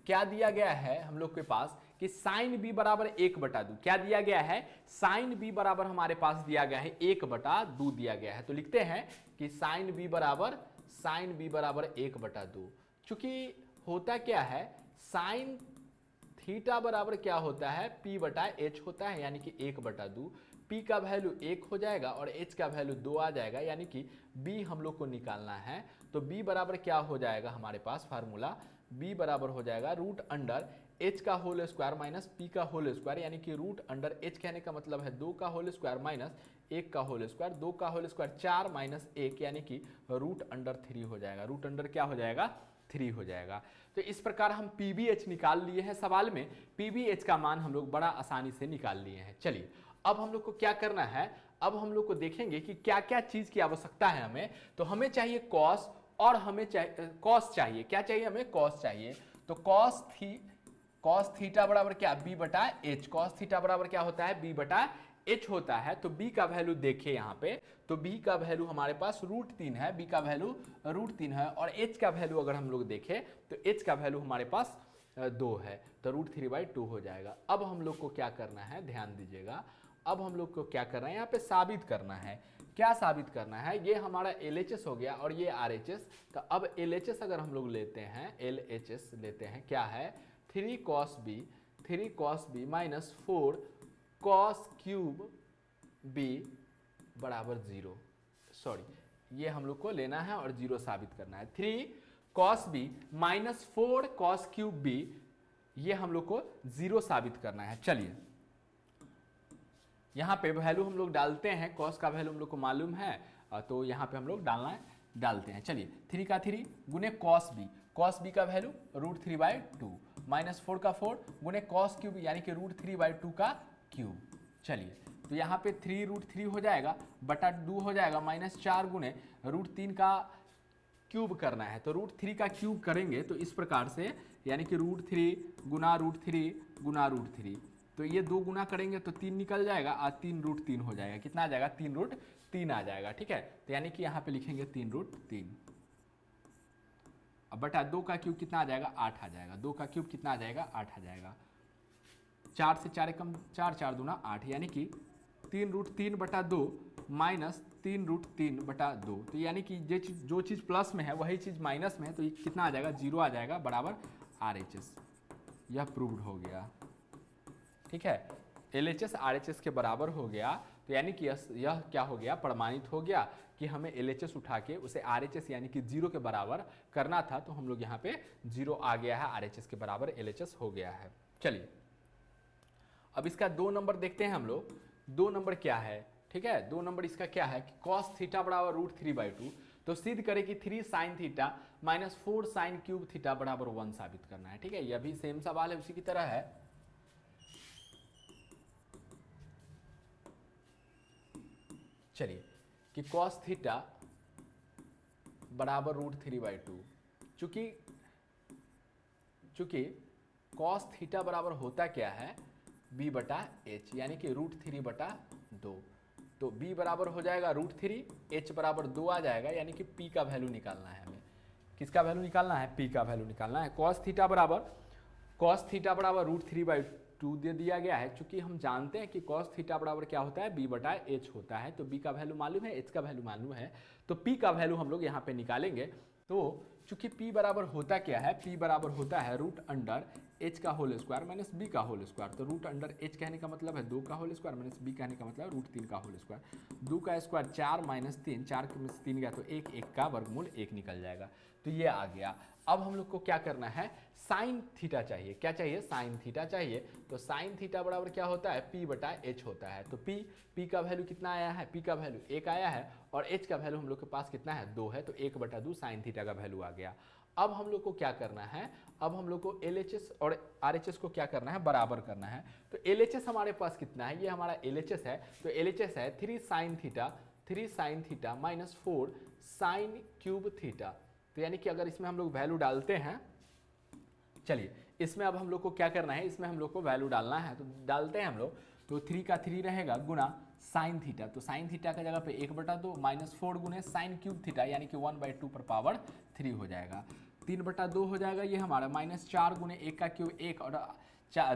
क्या दिया गया है हम लोग के पास कि साइन बी बराबर 1/2। क्या दिया गया है साइन बी बराबर हमारे पास दिया गया है 1/2 दिया गया है। तो लिखते हैं कि साइन बी बराबर 1/2। चूंकि होता क्या है साइन थीटा बराबर क्या होता है p/h होता है, यानी कि 1/2। p का वैल्यू 1 हो जाएगा और h का वैल्यू 2 आ जाएगा, यानी कि b हम लोग को निकालना है। तो b बराबर क्या हो जाएगा हमारे पास फार्मूला b बराबर हो जाएगा √(h² एच का होल स्क्वायर माइनस पी का होल स्क्वायर, यानी कि रूट अंडर एच कहने का मतलब है 2 का होल स्क्वायर माइनस 1 का होल स्क्वायर, 2 का होल स्क्वायर 4 माइनस 1 यानी कि रूट अंडर 3 हो जाएगा। रूट अंडर क्या हो जाएगा? 3 हो जाएगा। तो इस प्रकार हम पीबीएच निकाल लिए हैं। सवाल में पीबीएच का मान हम लोग बड़ा आसानी से निकाल लिए हैं। चलिए अब हम लोग को क्या करना है, अब हम लोग को देखेंगे कि क्या क्या चीज की आवश्यकता है हमें। तो हमें चाहिए कॉस और हमें चाहिए कॉस चाहिए, क्या चाहिए हमें? कॉस चाहिए। तो कॉस थीटा बराबर क्या? बी बटा एच। कॉस थीटा बराबर क्या होता है? बी बटा एच होता है। तो बी का वैल्यू देखें यहाँ पे, तो बी का वैल्यू हमारे पास √3 है, बी का वैल्यू √3 है। और एच का वैल्यू अगर हम लोग देखें तो एच का वैल्यू हमारे पास 2 है, तो √3/2 हो जाएगा। अब हम लोग को क्या करना है, ध्यान दीजिएगा, अब हम लोग को क्या करना है, यहाँ पे साबित करना है। क्या साबित करना है? ये हमारा LHS हो गया और ये RHS। तो अब LHS अगर हम लोग लेते हैं, LHS लेते हैं, क्या है? 3 cos b minus 4 cos cube b बराबर 0। सॉरी, ये हम लोग को लेना है और 0 साबित करना है। 3 cos b minus 4 cos cube b, ये हम लोग को 0 साबित करना है। चलिए यहाँ पे वैल्यू हम लोग डालते हैं, कॉस का वैल्यू हम लोग को मालूम है, तो यहाँ पे हम लोग डालते हैं। चलिए 3 का 3 गुने cos b का वैल्यू √3/2 माइनस 4 का 4 गुने cos क्यूब यानी कि √3/2 का क्यूब। चलिए तो यहाँ पे 3√3 हो जाएगा बटा 2 हो जाएगा माइनस 4 गुने √3 का क्यूब करना है। तो √3 का क्यूब करेंगे तो इस प्रकार से, यानी कि √3 गुना √3 गुना √3, तो ये 2 गुना करेंगे तो 3 निकल जाएगा और 3√3 हो जाएगा। कितना आ जाएगा? 3√3 आ जाएगा। ठीक है, तो यानी कि यहाँ पे लिखेंगे 3√3। अब बटा 2 का क्यूब कितना आ जाएगा? 8 आ जाएगा। 2 का क्यूब कितना आ जाएगा? 8 आ जाएगा। 4 से 4 कम 4, 4 दूना 8, यानी कि 3√3/2 माइनस 3√3/2। तो यानी कि जो चीज़ प्लस में है वही चीज़ माइनस में है, तो ये कितना आ जाएगा? 0 आ जाएगा बराबर RHS। यह प्रूव्ड हो गया। ठीक है, LHS RHS के बराबर हो गया। तो यानी कि यह क्या हो गया? प्रमाणित हो गया कि हमें LHS उठा के उसे RHS यानी कि 0 के बराबर करना था, तो हम लोग यहाँ पे 0 आ गया है, RHS के बराबर LHS हो गया है। चलिए अब इसका 2 नंबर देखते हैं हम लोग। 2 नंबर क्या है? ठीक है, 2 नंबर इसका क्या है कि cos थीटा बराबर √3/2। तो सिद्ध करें कि 3 sin theta minus 4 sin cube theta बराबर 1 साबित करना है। ठीक है, यह भी सेम सवाल है, उसी की तरह है। चलिए कि cos थीटा बराबर √3/2, चूंकि cos थीटा बराबर होता क्या है? b बटा एच, यानी कि √3/2। तो b बराबर हो जाएगा √3, h बराबर 2 आ जाएगा, यानी कि p का वैल्यू निकालना है हमें। किसका वैल्यू निकालना है? p का वैल्यू निकालना है। cos थीटा बराबर √3/2 दे दिया गया है। चूंकि हम जानते हैं कि cos थीटा बराबर क्या होता है? b बटा एच होता है। तो b का वैल्यू मालूम है, h का वैल्यू मालूम है, तो p का वैल्यू हम लोग यहाँ पे निकालेंगे। तो चूंकि p बराबर होता क्या है? p बराबर होता है रूट अंडर h का होल स्क्वायर माइनस b का होल स्क्वायर। तो रूट अंडर h कहने का मतलब है 2 का होल स्क्वायर माइनस b कहने का मतलब √3 का होल स्क्वायर। 2 का स्क्वायर 4 माइनस 3, 4 में से 3 गया तो 1, 1 का वर्गमूल 1 निकल जाएगा। तो ये आ गया। अब हम लोग को क्या करना है? साइन थीटा चाहिए। क्या चाहिए? साइन थीटा चाहिए। तो साइन थीटा बराबर क्या होता है? p बटा एच होता है। तो p का वैल्यू कितना आया है? p का वैल्यू 1 आया है और h का वैल्यू हम लोग के पास कितना है? 2 है। तो 1/2 साइन थीटा का वैल्यू आ गया। अब हम लोग को क्या करना है? अब हम लोग को LHS और RHS को क्या करना है? बराबर करना है। तो LHS हमारे पास कितना है? ये हमारा LHS है। तो LHS है 3 sin theta minus 4 sin cube theta. तो यानी कि अगर इसमें हम लोग वैल्यू डालते हैं, चलिए इसमें अब हम लोग को क्या करना है? इसमें हम लोग को वैल्यू डालना है, तो डालते हैं हम लोग। तो 3 का 3 रहेगा गुना साइन थीटा। तो साइन थीटा का जगह पे 1/2 माइनस 4 गुने साइन क्यूब थीटा, यानी कि 1/2 पर पावर 3 हो जाएगा। 3/2 हो जाएगा ये हमारा, माइनस 4 गुने 1 का क्यूब 1 और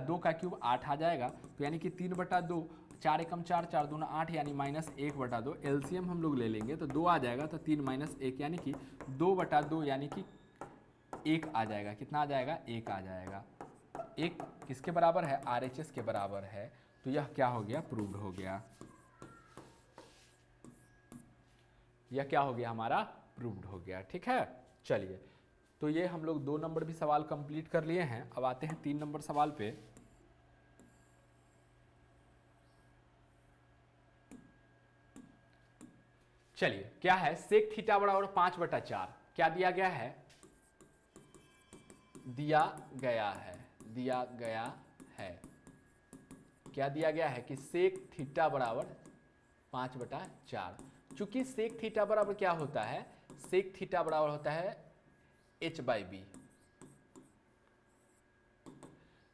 2 का क्यूब 8 आ जाएगा। तो यानी कि 3/2, 4 एकम 4, 4 दूना 8, यानी माइनस 1/2। एलसीएम हम लोग ले लेंगे तो 2 आ जाएगा, तो 3 माइनस 1 यानी कि 2/2, यानी कि 1 आ जाएगा। कितना आ जाएगा? 1 आ जाएगा। 1 किसके बराबर है? RHS के बराबर है। तो यह क्या हो गया? प्रूव्ड हो गया। यह क्या हो गया? हमारा प्रूव्ड हो गया। ठीक है, चलिए तो ये हम लोग 2 नंबर भी सवाल कंप्लीट कर लिए हैं। अब आते हैं 3 नंबर सवाल पे। चलिए क्या है, सेक थीटा बराबर 5/4। क्या दिया गया है? क्या दिया गया है कि सेक थीटा बराबर 5/4। चूंकि सेक थीटा बराबर क्या होता है, सेक थीटा बराबर होता है h/b।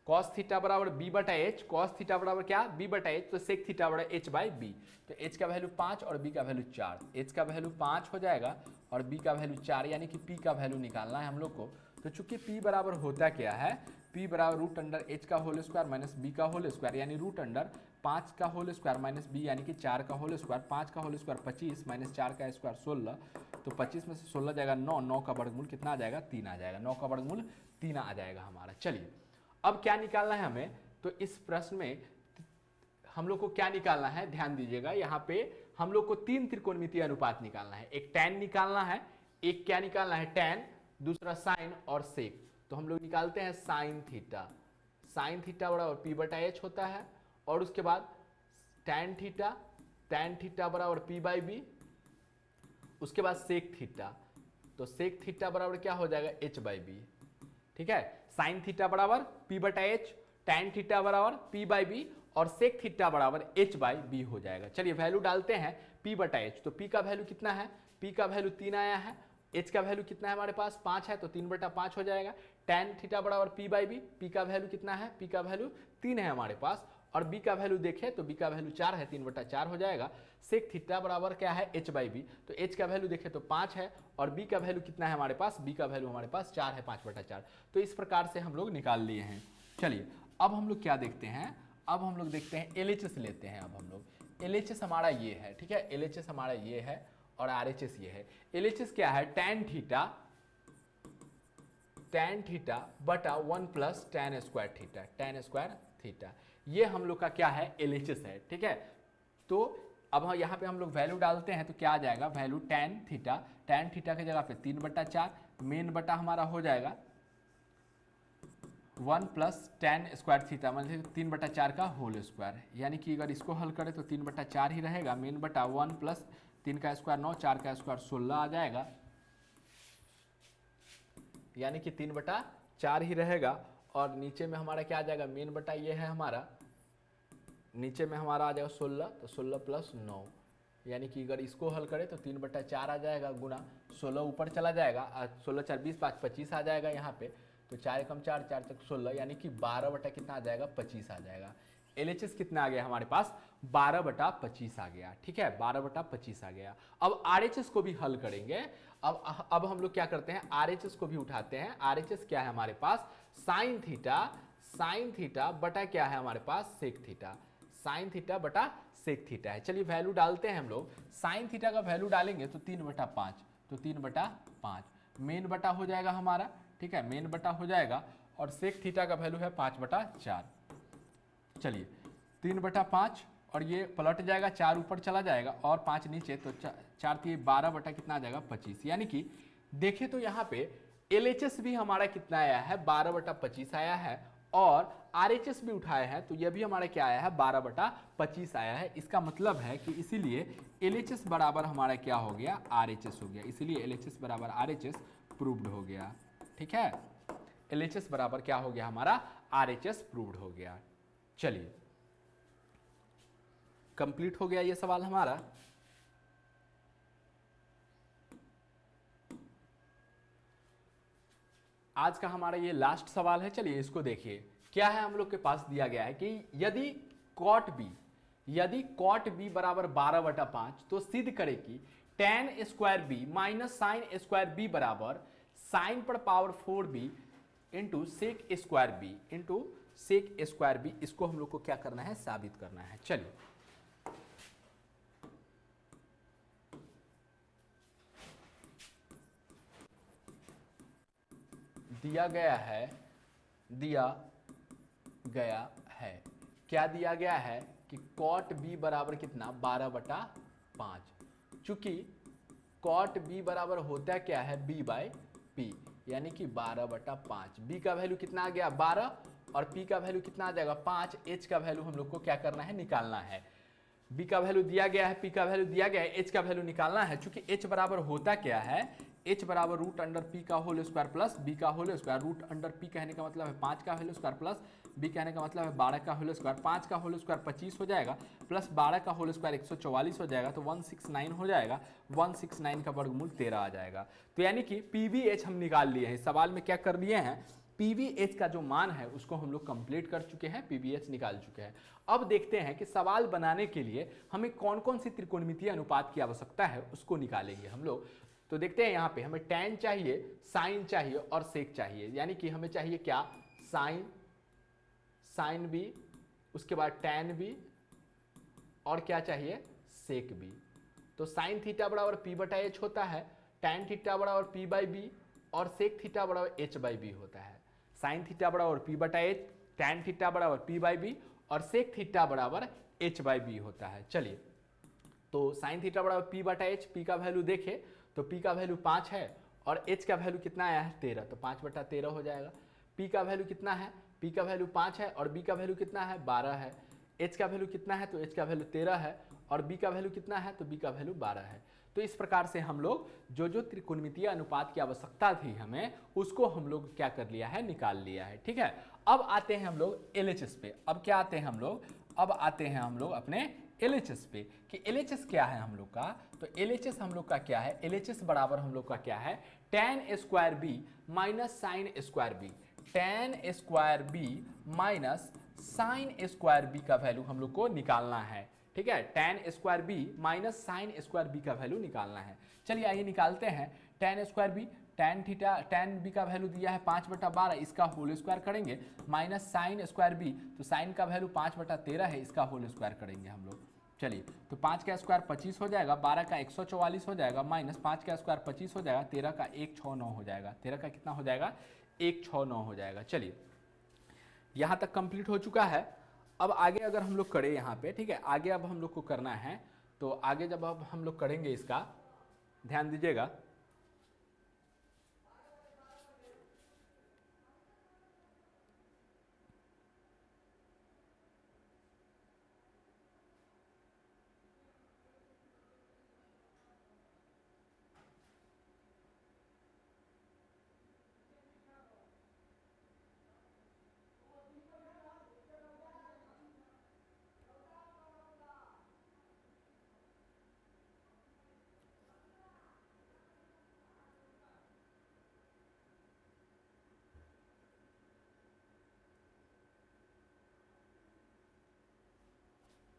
कॉस थीटा बराबर b/h, कॉस थीटा बराबर क्या, b/h, तो सेक थीटा बराबर h/b। तो h का वैल्यू 5 और b का वैल्यू 4। h का वैल्यू 5 हो जाएगा और b का वैल्यू 4, यानी कि p का वैल्यू निकालना है हम लोग को। तो चूंकि p बराबर होता क्या है, p बराबर √h का होल स्क्वायर माइनस b का होल स्क्वायर, यानी √5 का होल स्क्वायर माइनस b, यानी कि 4 का होल स्क्वायर। 5 का होल स्क्वायर 25 माइनस 4 का स्क्वायर 16। तो 25 में से 16 जाएगा 9, 9 का वर्गमूल कितना आ जाएगा, 3 आ जाएगा। 9 का वर्गमूल 3 आ जाएगा हमारा। चलिए अब क्या निकालना है हमें, तो इस प्रश्न में हम लोग को क्या निकालना है, ध्यान दीजिएगा। यहाँ पे हम लोग को 3 त्रिकोणमितीय अनुपात निकालना है। एक tan निकालना है, एक क्या निकालना है, tan, दूसरा साइन और सेक। तो हम लोग निकालते हैं साइन थीटा। साइन थीटा बराबर p/h होता है, और उसके बाद tan थीटा बराबर p/b, उसके बाद सेक थीटा। तो सेक थीटा बराबर क्या हो जाएगा, h/b। ठीक है, साइन थीटा बराबर p/h, tan थीटा बराबर p/b और सेक थीटा बराबर h/b हो जाएगा। चलिए वैल्यू डालते हैं p/h। तो p का वैल्यू कितना है, p का वैल्यू 3 आया है, h का वैल्यू कितना है हमारे पास, 5 है, तो 3/5 हो जाएगा। tan थीटा बराबर p/b, p का वैल्यू कितना है, p का वैल्यू 3 है हमारे पास, और b का वैल्यू देखें तो b का वैल्यू 4 है, 3/4 हो जाएगा। सेक थीटा बराबर क्या है, h/b। तो h का वैल्यू देखें तो 5 है, और b का वैल्यू कितना है हमारे पास, b का वैल्यू हमारे पास 4 है, 5/4। तो इस प्रकार से हम लोग निकाल लिए हैं। चलिए अब हम लोग क्या देखते हैं, अब हम लोग देखते हैं LHS लेते हैं। अब हम लोग LHS हमारा ये है, ठीक है, LHS हमारा ये है और RHS ये है। LHS क्या है, tan थीटा बटा 1 प्लस tan स्क्वायर थीटा। ये हम लोग का क्या है, LHS है। ठीक है, तो अब यहाँ पे हम लोग वैल्यू डालते हैं तो क्या आ जाएगा, वैल्यू tan थीटा की जगह पे 3/4, मेन बटा हमारा हो जाएगा 1 प्लस tan स्क्वायर थीटा, मतलब 3/4 का होल स्क्वायर। यानी कि अगर इसको हल करें तो 3/4 ही रहेगा, मेन बटा 1 प्लस 3 का स्क्वायर 9, 4 का स्क्वायर 16 आ जाएगा, यानी कि 3/4 ही रहेगा। और नीचे में हमारा क्या आ जाएगा, मेन बटा ये है हमारा, नीचे में हमारा आ जाएगा 16, तो 16 प्लस 9, यानी कि अगर इसको हल करें तो 3/4 आ जाएगा, गुना 16 ऊपर चला जाएगा, 16 4 20 5 25 आ जाएगा यहाँ पे। तो 4 कम 4 4 तक 16, यानी कि 12 बटा कितना आ जाएगा, 25 आ जाएगा। LHS कितना आ गया हमारे पास, 12/25 आ गया। ठीक है, 12/25 आ गया। अब RHS को भी हल करेंगे। अब हम लोग क्या करते हैं, RHS को भी उठाते हैं। RHS क्या है हमारे पास, साइन थीटा बटा क्या है हमारे पास, सेक थीटा। साइन थीटा बटा सेक थीटा है। चलिए वैल्यू डालते हैं हम लोग। साइन थीटा का वैल्यू डालेंगे तो 3/5, तो 3/5 मेन बटा हो जाएगा हमारा। ठीक है, मेन बटा हो जाएगा, और सेक थीटा का वैल्यू है 5/4। चलिए 3/5 और ये पलट जाएगा, 4 ऊपर चला जाएगा और 5 नीचे, तो 4 3 12 बटा कितना आ जाएगा, 25। यानी कि देखें तो यहाँ पे LHS भी हमारा कितना आया है, 12/25 आया है, और RHS भी उठाए हैं तो यह भी हमारा क्या आया है, 12/25 आया है। इसका मतलब है कि इसीलिए LHS बराबर हमारा क्या हो गया, RHS हो गया। इसीलिए LHS बराबर RHS प्रूव्ड हो गया। ठीक है, LHS बराबर क्या हो गया हमारा, RHS प्रूव्ड हो गया। चलिए कंप्लीट हो गया ये सवाल हमारा। आज का हमारा ये लास्ट सवाल है। चलिए इसको देखिए, क्या है हम लोग के पास दिया गया है कि यदि कॉट बी बराबर 12/5, तो सिद्ध करे कि tan square b minus sine square b बराबर साइन पर power 4b into sec square b. इसको हम लोग को क्या करना है, साबित करना है। चलिए दिया गया है क्या दिया गया है कि कॉट बी बराबर कितना, 12/5। चूंकि कॉट बी बराबर होता क्या है, b/p, यानी कि 12/5। बी का वैल्यू कितना आ गया 12 और पी का वैल्यू कितना आ जाएगा 5। एच का वैल्यू हम लोग को क्या करना है निकालना है। बी का वैल्यू दिया गया है, पी का वैल्यू दिया गया है, एच का वैल्यू निकालना है। चूंकि एच बराबर होता क्या है, एच बराबर रूट अंडर पी का होल स्क्वायर प्लस बी का whole square. Root under p कहने का मतलब है 5 का होल स्क्वायर प्लस बी कहने का मतलब है 12 का होल स्क्वायर। 5 का होल स्क्वायर 25 हो जाएगा प्लस 12 का होल स्क्वायर 144 हो जाएगा, तो 169 हो जाएगा। 169 का वर्गमूल 13 आ जाएगा। तो यानी कि पीवीएच हम निकाल लिए हैं। सवाल में क्या कर लिए हैं, पीवीएच का जो मान है उसको हम लोग कंप्लीट कर चुके हैं, पीवीएच निकाल चुके हैं। अब देखते हैं कि सवाल बनाने के लिए हमें कौन कौन सी त्रिकोणमितीय अनुपात की आवश्यकता है, उसको निकालेंगे हम लोग। तो देखते हैं यहाँ पे हमें tan चाहिए, साइन चाहिए और सेक चाहिए। यानी कि हमें चाहिए क्या, साइन भी, उसके बाद tan भी और क्या चाहिए, सेक भी। तो साइन थीटा बराबर पी बटा एच होता है, tan थीटा बराबर पी बाई बी और सेक थीटा बराबर एच बाई बी होता है। साइन थीटा बराबर पी बटा एच, tan थीटा बराबर पी बाई बी और सेक थीटा बराबर एच बाई बी होता है। चलिए, तो साइन थीटा बराबर पी बटा एच, पी का वैल्यू देखे तो पी का वैल्यू 5 है और एच का वैल्यू कितना आया है 13, तो 5/13 हो जाएगा। पी का वैल्यू कितना है, पी का वैल्यू 5 है और बी का वैल्यू कितना है 12 है। एच का वैल्यू कितना है, तो एच का वैल्यू 13 है और बी का वैल्यू कितना है, तो बी का वैल्यू 12 है। तो इस प्रकार से हम लोग जो जो त्रिकोणमितीय अनुपात की आवश्यकता थी हमें, उसको हम लोग क्या कर लिया है, निकाल लिया है। ठीक है, अब आते हैं हम लोग एलएचएस पे। अब क्या आते हैं हम लोग, अब आते हैं हम लोग अपने एलएचएस पे कि एलएचएस क्या है हम लोग का। तो एलएचएस हम लोग का क्या है, एलएचएस बराबर हम लोग का क्या है, tan square b minus sine square b. tan square b minus sine square b का वैल्यू हम लोग को निकालना है। ठीक है, tan square b minus sine square b का वैल्यू निकालना है। चलिए आइए निकालते हैं। tan square b, tan b का वैल्यू दिया है 5/12, इसका होल स्क्वायर करेंगे, माइनस साइन स्क्वायर बी, तो साइन का वैल्यू 5/13 है, इसका होल स्क्वायर करेंगे हम लोग। चलिए, तो 5 का स्क्वायर 25 हो जाएगा, 12 का 144 हो जाएगा, माइनस 5 का स्क्वायर 25 हो जाएगा, 13 का 169 हो जाएगा। 13 का कितना हो जाएगा, 169 हो जाएगा। चलिए, यहाँ तक कंप्लीट हो चुका है। अब आगे अगर हम लोग करें यहाँ पे, ठीक है, आगे अब हम लोग को करना है, तो आगे जब अब हम लोग करेंगे इसका, ध्यान दीजिएगा।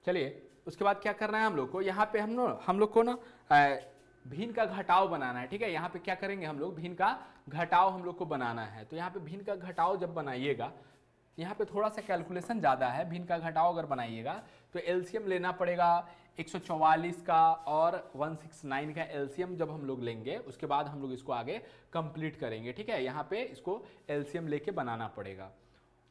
चलिए, उसके बाद क्या करना है हम लोग को, यहाँ पे हम लोग को ना भिन्न का घटाव बनाना है। ठीक है, यहाँ पे क्या करेंगे हम लोग, भिन्न का घटाव हम लोग को बनाना है। तो यहाँ पे भिन्न का घटाव जब बनाइएगा, यहाँ पे थोड़ा सा कैलकुलेशन ज़्यादा है। भिन्न का घटाव अगर बनाइएगा तो एलसीएम लेना पड़ेगा 144 का और 169 का एलसीएम जब हम लोग लेंगे, उसके बाद हम लोग इसको आगे कंप्लीट करेंगे। ठीक है, यहाँ पे इसको एलसीएम लेके बनाना पड़ेगा।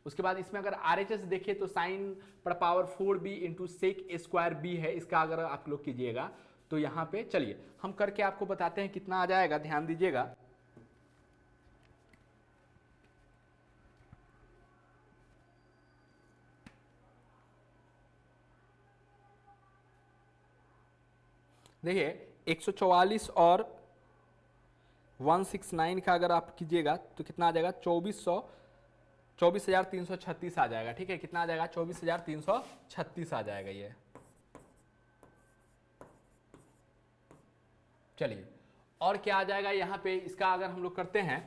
उसके बाद इसमें अगर आरएचएस देखें तो साइन पर power 4b into sec square b है, इसका अगर आप लोग कीजिएगा तो यहाँ पे चलिए हम करके आपको बताते हैं कितना आ जाएगा, ध्यान दीजिएगा। देखिए 144 और 169 का अगर आप कीजिएगा तो कितना आ जाएगा, 24,336 आ जाएगा। ठीक है, कितना आ जाएगा, 24,336 आ जाएगा ये। चलिए, और क्या आ जाएगा यहाँ पे, इसका अगर हम लोग करते हैं